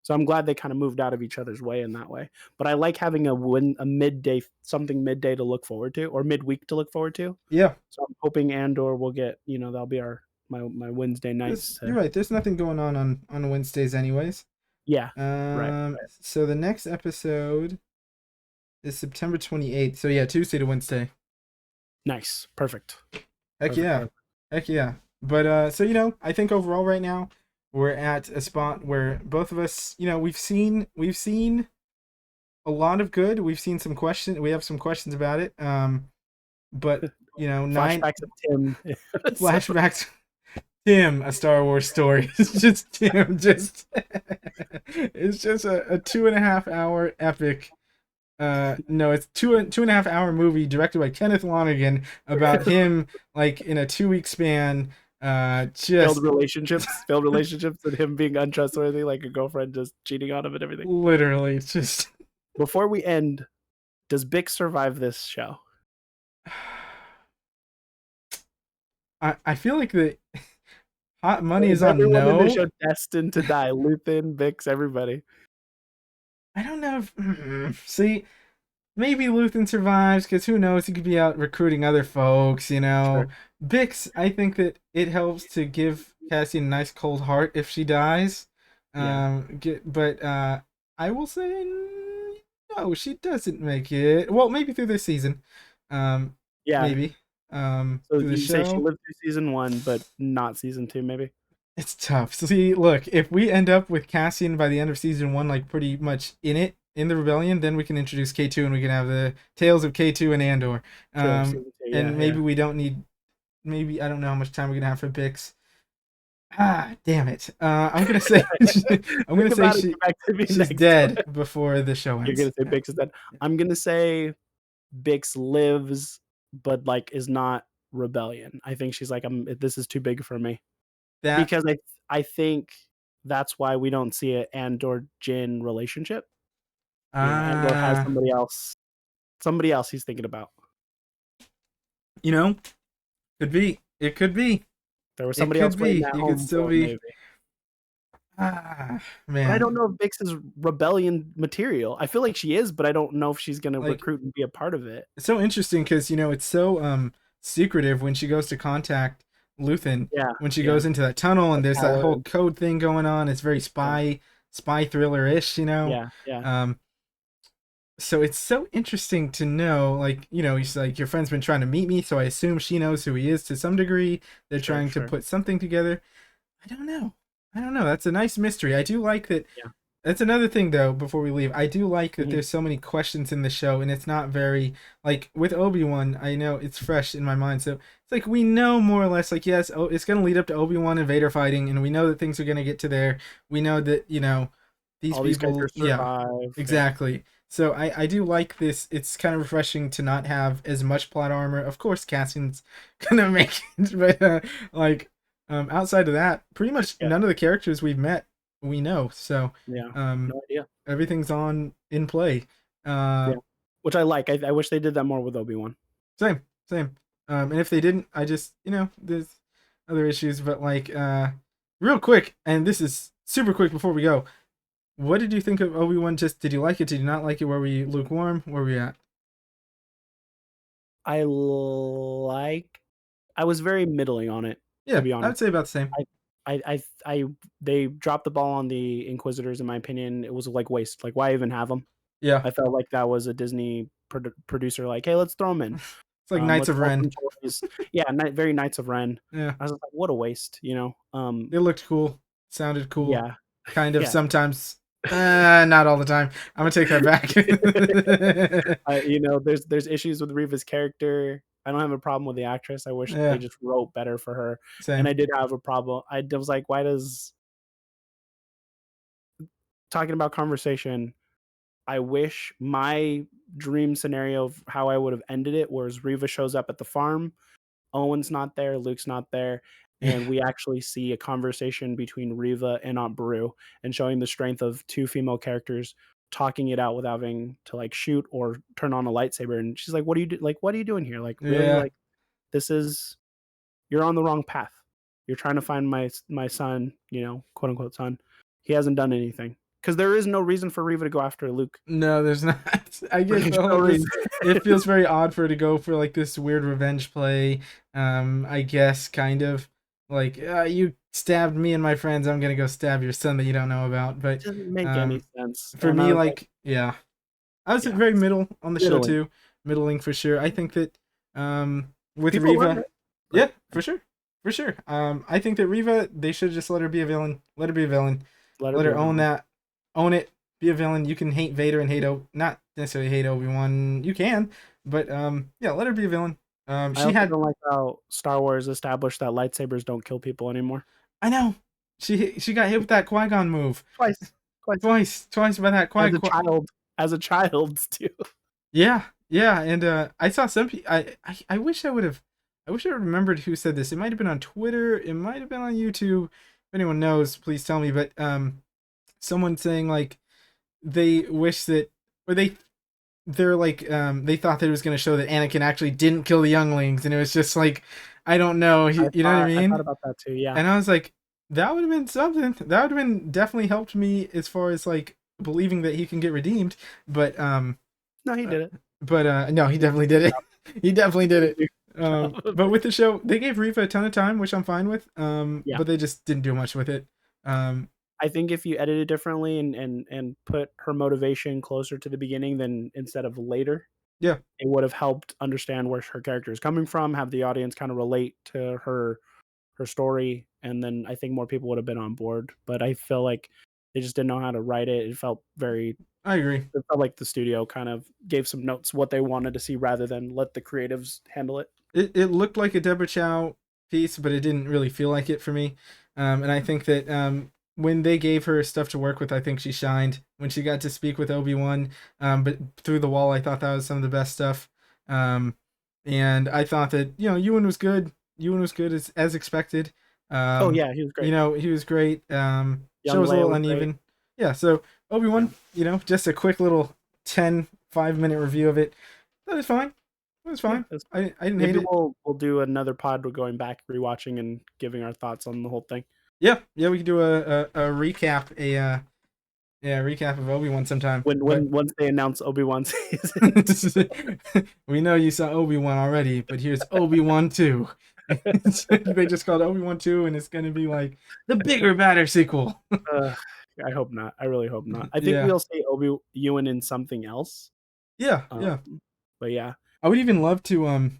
So I'm glad they kind of moved out of each other's way in that way. But I like having a midday something midday to look forward to, or midweek to look forward to. Yeah, So I'm hoping Andor will get, that'll be my Wednesday nights you're to. right. There's nothing going on Wednesdays, anyways. Yeah, right. So the next episode is September 28th. So yeah, Tuesday to Wednesday. Nice. Perfect. Heck Perfect. yeah. Perfect. Heck yeah. But so I think overall right now we're at a spot where both of us, we've seen a lot of good. We've seen some questions. We have some questions about it. But nine Flashbacks of Tim. So, flashbacks. Tim, a Star Wars story. It's just Tim. Just it's just a 2.5 hour epic. No, it's two and a half hour movie directed by Kenneth Lonergan about him like in a 2 week span. failed Just relationships, failed relationships, and him being untrustworthy, like a girlfriend just cheating on him and everything. literally just. Before we end, does Bix survive this show? I feel like the hot money Or is is on everyone in this no. show destined to die? Luthen, Bix, everybody. I don't know if see, maybe Luthen survives because who knows, he could be out recruiting other folks. Sure. Bix, I think that it helps to give Cassie a nice cold heart if she dies. Yeah. But I will say no, she doesn't make it. Well, maybe through this season, um, Yeah. maybe So through the you say she show. lived through season 1, but not season 2, maybe? It's tough. So see, look, if we end up with Cassian by the end of season one, like pretty much in the rebellion, then we can introduce K2 and we can have the tales of K2 and Andor. True. Season 2. Yeah. And Yeah. maybe we don't need. Maybe I don't know how much time we're gonna have for Bix. Ah, damn it. I'm gonna say I'm gonna Think say about it. Get back to me she's next. dead before the show You're going ends. to say Yeah. Bix is dead. I'm going to say Bix lives, but like is not rebellion. I think she's like, this is too big for me. That Because I think that's why we don't see an Andor Jin relationship. Andor has uh somebody else he's thinking about. you know, could be. It could be. There was It somebody else could waiting be. at You could home still for him, be. maybe. Ah, But I don't man. know if Bix is rebellion material. I feel like she is, but I don't know if she's gonna Like, recruit and be a part of it. it's so interesting because it's so secretive when she goes to contact Luthen, Yeah, when she yeah. goes into that tunnel and The there's that whole coward. code thing going on. It's very Yeah, spy thriller ish. yeah, yeah. Um, so it's so interesting to know, like, he's like, your friend's been trying to meet me, so I assume she knows who he is to some degree. They're Sure, trying to sure. put something together. I don't know. I don't know. That's a nice mystery. I do like that. Yeah. That's another thing, though, before we leave. I do like that Mhm. there's so many questions in the show, and it's not very, like, with Obi-Wan, I know it's fresh in my mind. So it's like we know more or less, like, yes, it's going to lead up to Obi-Wan and Vader fighting, and we know that things are going to get to there. We know that, these All these people, characters yeah, survive. Yeah, exactly. So I do like this. It's kind of refreshing to not have as much plot armor. Of course, Cassian's gonna make it, but like outside of that, pretty much yeah, none of the characters we've met we know. So yeah. um, No idea. everything's on in play. Uh, Yeah, which I like. I wish they did that more with Obi-Wan. same, same. And if they didn't, I just there's other issues, but like real quick, and this is super quick before we go. What did you think of Obi-Wan? Just did you like it? Did you not like it? Were we lukewarm? Where were we at? I like. I was very middling on it, to Yeah, be I honest. would say about the same. I they dropped the ball on the Inquisitors, in my opinion. It was like waste. Like, why even have them? Yeah, I felt like that was a Disney producer, like, hey, let's throw them in. it's like Knights Let's of sell Ren. some toys. Yeah, very Knights of Ren. Yeah, I was like, what a waste, you know? it looked cool, sounded cool, Yeah, kind of yeah. sometimes. Not all the time. I'm gonna take that back. There's issues with Reva's character. I don't have a problem with the actress. I wish they Yeah, just wrote better for her. And I same. did have a problem. I was like, why does talking about conversation? I wish my dream scenario of how I would have ended it was Reva shows up at the farm. Owen's not there, Luke's not there, Yeah, and we actually see a conversation between Reva and Aunt Beru, and showing the strength of two female characters talking it out without having to like shoot or turn on a lightsaber. And she's like, "What do you do? Like, what are you doing here? Like, really? yeah. Like, this is you're on the wrong path. You're trying to find my son, quote unquote son. He hasn't done anything because there is no reason for Reva to go after Luke. No, there's not. I get There's the no whole reason. this. It feels very odd for her to go for like this weird revenge play. I guess kind of like you stabbed me and my friends. I'm gonna go stab your son that you don't know about. It But doesn't make any um, sense. for And I me, was like, like yeah, I was yeah, very middle on the show middling. too. Middling for sure. I think that with People love Reva, it, but yeah, for sure, for sure. I think that Reva, they should just let her be a villain. Let her be a villain. let her Let be her a own villain. that. Own it. Be a villain. You can hate Vader and hate not necessarily hate Obi-Wan. You can, but yeah, let her be a villain. I She also had. don't like how Star Wars established that lightsabers don't kill people anymore. I know. She got hit with that Qui-Gon move Twice, twice twice by that as a Qui. child, too. Yeah, yeah, and I saw some. I wish I would have. I wish I remembered who said this. It might have been on Twitter. It might have been on YouTube. If anyone knows, please tell me. But someone saying like they wish that, or they're like they thought that it was going to show that Anakin actually didn't kill the younglings, and it was just like I don't know. You know what I I thought mean? about that too. Yeah, And I was like, that would have been something. That would have been definitely helped me as far as like believing that he can get redeemed. But no, he uh, did it. no, he definitely did it. He definitely did it. Good job. But with the show, they gave Reva a ton of time, which I'm fine with. Yeah, But they just didn't do much with it. Um, I think if you edit it differently and put her motivation closer to the beginning than instead of later, yeah, it would have helped understand where her character is coming from, have the audience kind of relate to her story, and then I think more people would have been on board. But I feel like they just didn't know how to write it. I agree. It felt like the studio kind of gave some notes what they wanted to see rather than let the creatives handle it. It looked like a Deborah Chow piece, but it didn't really feel like it for me. And I think that when they gave her stuff to work with, I think she shined when she got to speak with Obi-Wan. But through the wall, I thought that was some of the best stuff. Um, and I thought that Ewan was good. Ewan was good as expected. Oh Um, yeah, he was great. he was great. Show Young was a Leia little was great. uneven. Yeah. So Yeah. Obi-Wan, just a quick little 5-minute review of it. That was fine. It was Yeah, fine. that's fine. I didn't hate Maybe it. we'll do another pod. We're going back, rewatching, and giving our thoughts on the whole thing. Yeah, yeah, we could do a recap, yeah, recap of Obi-Wan sometime. But Once they announce Obi-Wan season 2. we know you saw Obi-Wan already, but here's Obi-Wan 2. They just called Obi-Wan 2, and it's gonna be like the bigger, badder sequel. Uh, I hope not. I really hope not. I think Yeah, we'll see Obi-Wan in something else. yeah, Um, yeah. but yeah. I would even love to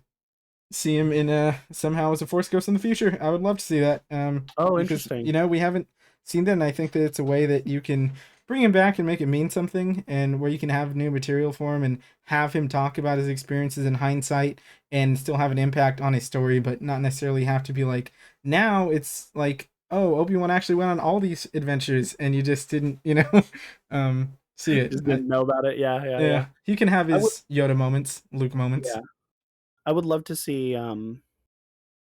see him in somehow as a Force Ghost in the future. I would love to see that Oh, because interesting. we haven't seen that, and I think that it's a way that you can bring him back and make it mean something, and where you can have new material for him and have him talk about his experiences in hindsight and still have an impact on his story, but not necessarily have to be like, now it's like, oh, Obi-Wan actually went on all these adventures and you just didn't see it. Just didn't know about it. Yeah, yeah, yeah. Yeah, he can have I would. his Yoda moments, Luke moments. Yeah, I would love to see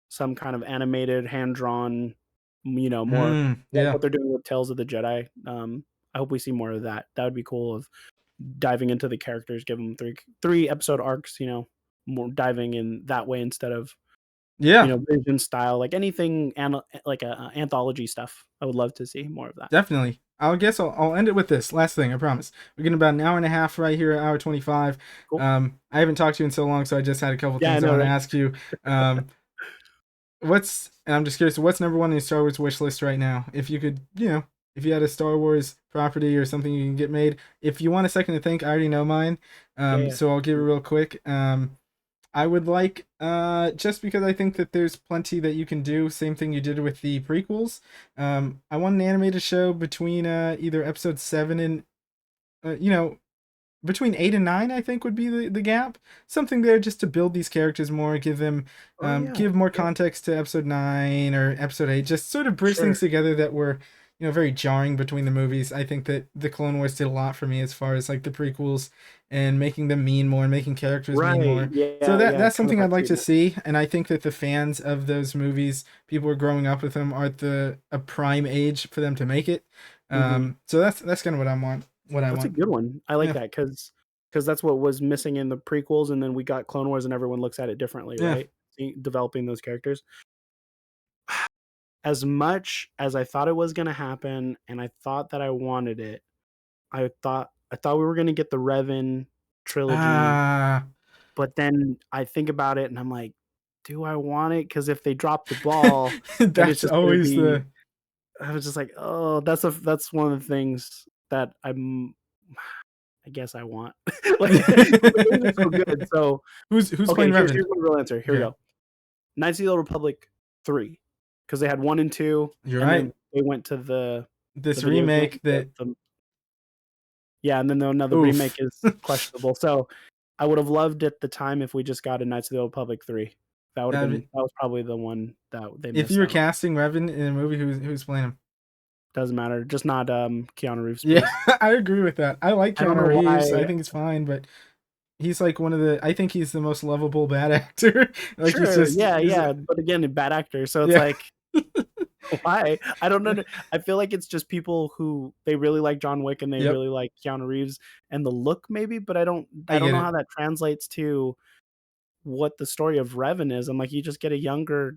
some kind of animated, hand drawn, more like Yeah, what they're doing with Tales of the Jedi. I hope we see more of that. That would be cool. Of diving into the characters, give them three episode arcs. More diving in that way instead of yeah. vision style, like anything like a anthology stuff. I would love to see more of that. Definitely. I'll end it with this last thing. I promise. We're getting about an hour and a half right here, hour 25. Cool. I haven't talked to you in so long, so I just had a couple Yeah, I things I know, want to right? ask you. I'm just curious. What's number one on your Star Wars wish list right now? If you could, if you had a Star Wars property or something you can get made. If you want a second to think, I already know mine. Yeah, yeah. So I'll give it real quick. I would like, just because I think that there's plenty that you can do. Same thing you did with the prequels. I want an animated show between either episode 7 and, between 8 and 9. I think would be the gap. Something there just to build these characters more, give them, Oh yeah, give more yeah. context to episode 9 or episode 8. Just sort of bridge things Sure. together that were, very jarring between the movies. I think that the Clone Wars did a lot for me as far as like the prequels and making them mean more and making characters mean Right. more. So Yeah, that yeah. that's Kind of something like I'd like to seeing that. see, and I think that the fans of those movies, people who are growing up with them, are at a prime age for them to make it. Hmm. So that's kind of what I want. What I That's a want. good one. I like Yeah, that because that's what was missing in the prequels, and then we got Clone Wars, and everyone looks at it differently, yeah. right? Developing those characters. As much as I thought it was going to happen, and I thought that I wanted it, I thought we were going to get the Revan trilogy, Ah, but then I think about it, and I'm like, do I want it? Because if they drop the ball, then it's that's just going to always be. the. I was just like, oh, that's one of the things that I guess I want. Like, the games are so good. So, Who's okay, playing here's Revan? my real answer. Here we Okay, go. Knights of the Old Republic 3, because they had 1 and 2, you're and right. then they went to the This video game. remake that. Yeah, and then another remake Oof. is questionable. So, I would have loved at the time if we just got a Knights of the Old Republic 3. That'd be, That was probably the one that they if you missed were out on. casting Revan in a movie, who's playing him? Doesn't matter. Just not Keanu Reeves, Yeah, please. I agree with that. I like I don't Keanu know Reeves. I why. think it's fine, but he's like one of the. I think he's the most lovable bad actor. Like Sure, yeah, he's yeah, but again, a bad actor, so it's yeah. like, why? I don't know. I feel like it's just people who they really like John Wick and they Yep, really like Keanu Reeves and the look maybe, but I I don't get know it. how that translates to what the story of Revan is. I'm like, you just get a younger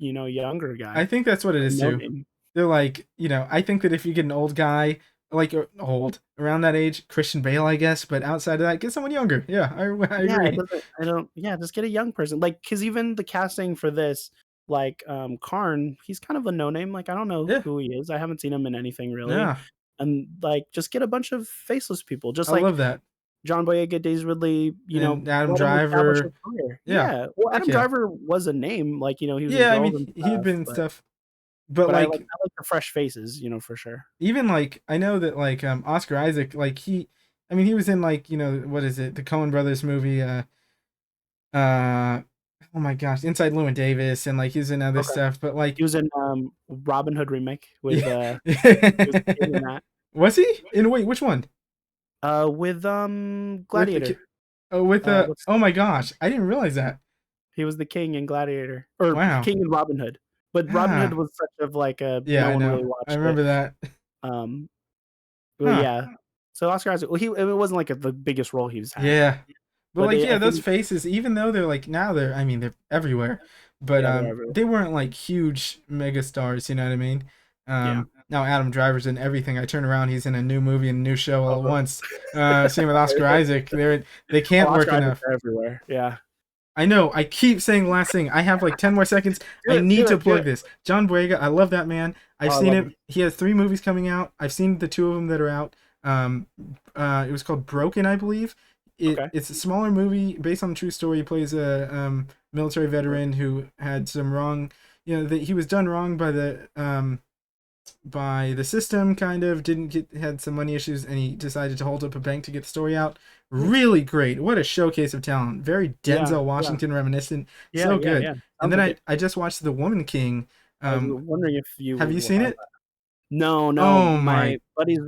I guy, think that's what it is no too. name. They're like, I think that if you get an old guy, like old around that age, Christian Bale, I guess, but outside of that, get someone younger. Yeah, I Yeah, it agree. doesn't. I don't. Yeah, just get a young person. Like, because even the casting for this, like Karn, he's kind of a no name. Like, I don't know Yeah, who he is. I haven't seen him in anything really. yeah, And like, just get a bunch of faceless people, just I like love that. John Boyega, Daisy Ridley. And Adam Let him establish a Driver, career. yeah, Yeah. Well, heck Adam yeah, Driver was a name. Like, he was in yeah. I Girls mean, and he had stuff. been in stuff, but But like I like the fresh faces. For sure. even like I know that like Oscar Isaac, like I mean, he was in like what is it, the Coen Brothers movie, uh, oh my gosh, Inside Llewyn Davis, and like he's in other Okay. stuff, but He like was in Robin Hood remake with yeah, he was the king in that. was he in, wait, which one? With With Gladiator. What's oh my gosh, I didn't realize that. He was the king in Gladiator, or Wow. king in Robin Hood. But Robin Hood Ah, was such of like a yeah, no I one know. really I watched it. remember that. Um, but Huh. yeah. So Oscar Isaac, well, it wasn't like the biggest role he's had. Yeah. But But like, they, yeah, I those think, faces, even though they're like now they're, I mean, they're everywhere, but yeah, they're everywhere. they weren't like huge mega stars. You know what I mean? Yeah. Now Adam Driver's in everything. I turn around, he's in a new movie and a new show all at Oh, once. Same with Oscar Isaac. They oh, can't work Oscar Isaac's enough. everywhere. Yeah. I know. I keep saying the last thing. I have like 10 more seconds. Do I it. need Do to it. Do plug it. this. John Boyega. I love that man. I've Oh, I seen love it. him. He has 3 movies coming out. I've seen the 2 of them that are out. Um, it was called Broken, I believe. Okay. It's a smaller movie based on a true story. He plays a military veteran who had some wrong. You know, that he was done wrong by the system, kind of didn't get had some money issues, and he decided to hold up a bank to get the story out. Nice. Really great. What a showcase of talent. Very Yeah. Denzel Yeah. Washington reminiscent. Yeah. So Yeah. good. Yeah. And Sounds then like I it. I just watched The Woman King. I was um wondering if you have you will seen have it? that. No, no. Oh My my, buddies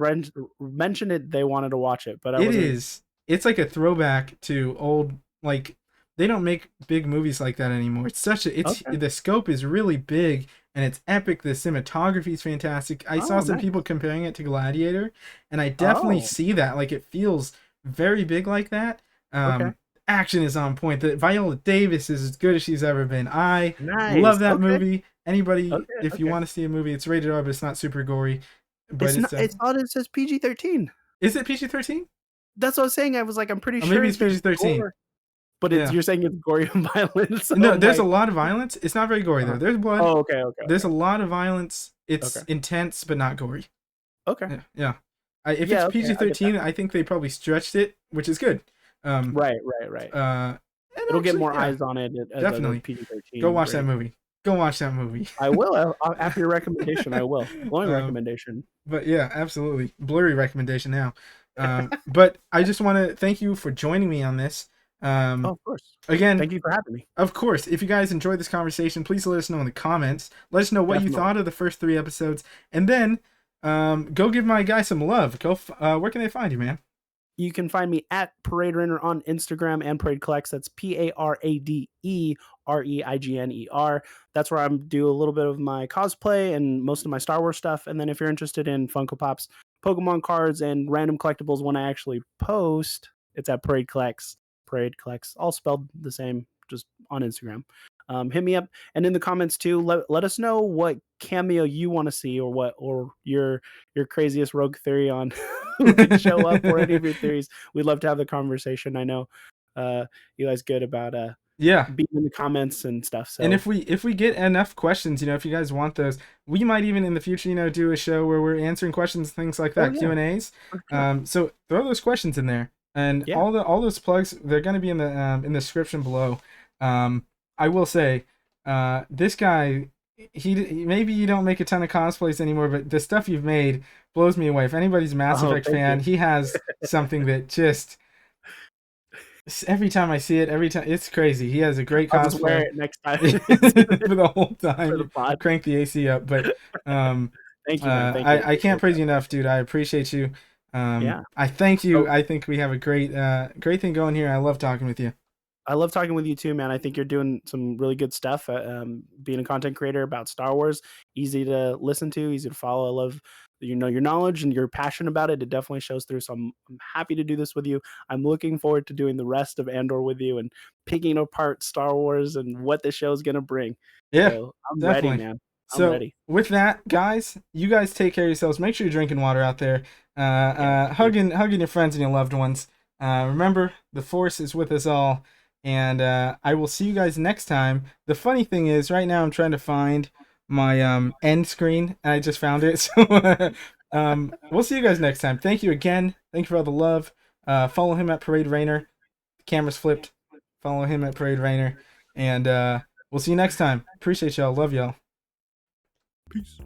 mentioned it. They wanted to watch it, but I it wasn't. is. It's like a throwback to old, like, they don't make big movies like that anymore. It's such a it's Okay. the scope is really big and it's epic. The cinematography is fantastic. I saw Oh, some nice. people comparing it to Gladiator, and I definitely Oh, see that. Like, it feels very big like that. okay. Action is on point. The Viola Davis is as good as she's ever been. I love Nice. that Okay. movie. Anybody, Okay. if you Okay. want to see a movie, it's rated R, but it's not super gory. But It's not. it's It's odd. It says PG-13. is it PG-13? That's what I was saying. I was like, I'm pretty Or sure maybe if it's there's PG-13. gore, but it's Yeah. you're saying it's gory and violent. So No, I'm there's a like, lot of violence. It's not very gory though. uh There's blood. oh, okay. Okay. There's Okay. a lot of violence. Okay. It's intense but not gory. Okay. Yeah, yeah. If it's Yeah. Okay. I get that. PG-13, I think they probably stretched it, which is good. Um, Right. Right. Right. and It'll get actually, more yeah, eyes on it as a definitely. Go PG-13 watch that rating. movie. Go watch that movie. I will. After your recommendation, I will. Glowing um, recommendation. but yeah, absolutely. Blurry recommendation now. But I just want to thank you for joining me on this. Oh, Um, of course. again, Thank you for having me. of course, if you guys enjoyed this conversation, please let us know in the comments. Let us know what you Definitely. thought of the first 3 episodes, and then go give my guy some love. Where can they find you, man? You can find me at ParadeReigner on Instagram and Parade Collects. That's ParadeReigner. That's where I do a little bit of my cosplay and most of my Star Wars stuff. And then if you're interested in Funko Pops, Pokemon cards, and random collectibles, when I actually post, it's at Parade Collects. Parade Collects, all spelled the same, just on Instagram. Hit me up, and in the comments too. Let us know what cameo you want to see, or your craziest rogue theory on who could show up, or any of your theories. We'd love to have the conversation. I know Eli's good about Yeah. being in the comments and stuff. And So if we get enough questions, if you guys want those, we might even in the future, do a show where we're answering questions, things like oh that, yeah, Q&As. for sure. So throw those questions in there, and Yeah. all those plugs, they're gonna be in the description below. I will say, this guy, maybe you don't make a ton of cosplays anymore, but the stuff you've made blows me away. If anybody's a Mass Oh, Effect thank you. fan, he has something that just every time I see it, every time it's crazy. He has a great I'll just wear cosplay it next time for the whole for time. the You pod. crank the AC up, but Thank you, man. Thank you. I I can't appreciate praise that. you enough, dude. I appreciate you. Yeah. I thank you. So I think we have a great thing going here. I love talking with you. I love talking with you too, man. I think you're doing some really good stuff. Being a content creator about Star Wars, easy to listen to, easy to follow. I love your knowledge and your passion about it. It definitely shows through. So I'm happy to do this with you. I'm looking forward to doing the rest of Andor with you and picking apart Star Wars and what the show is gonna bring. Yeah, So I'm ready, definitely. man. I'm So ready. with that, guys, you guys take care of yourselves. Make sure you're drinking water out there. Yeah. Thank you. Hugging your friends and your loved ones. Remember, the Force is with us all, and I will see you guys next time. The funny thing is, right now I'm trying to find my end screen, and I just found it. So we'll see you guys next time. Thank you again. Thank you for all the love. Follow him at ParadeReigner. The camera's flipped. Follow him at ParadeReigner, and we'll see you next time. Appreciate y'all. Love y'all. Peace.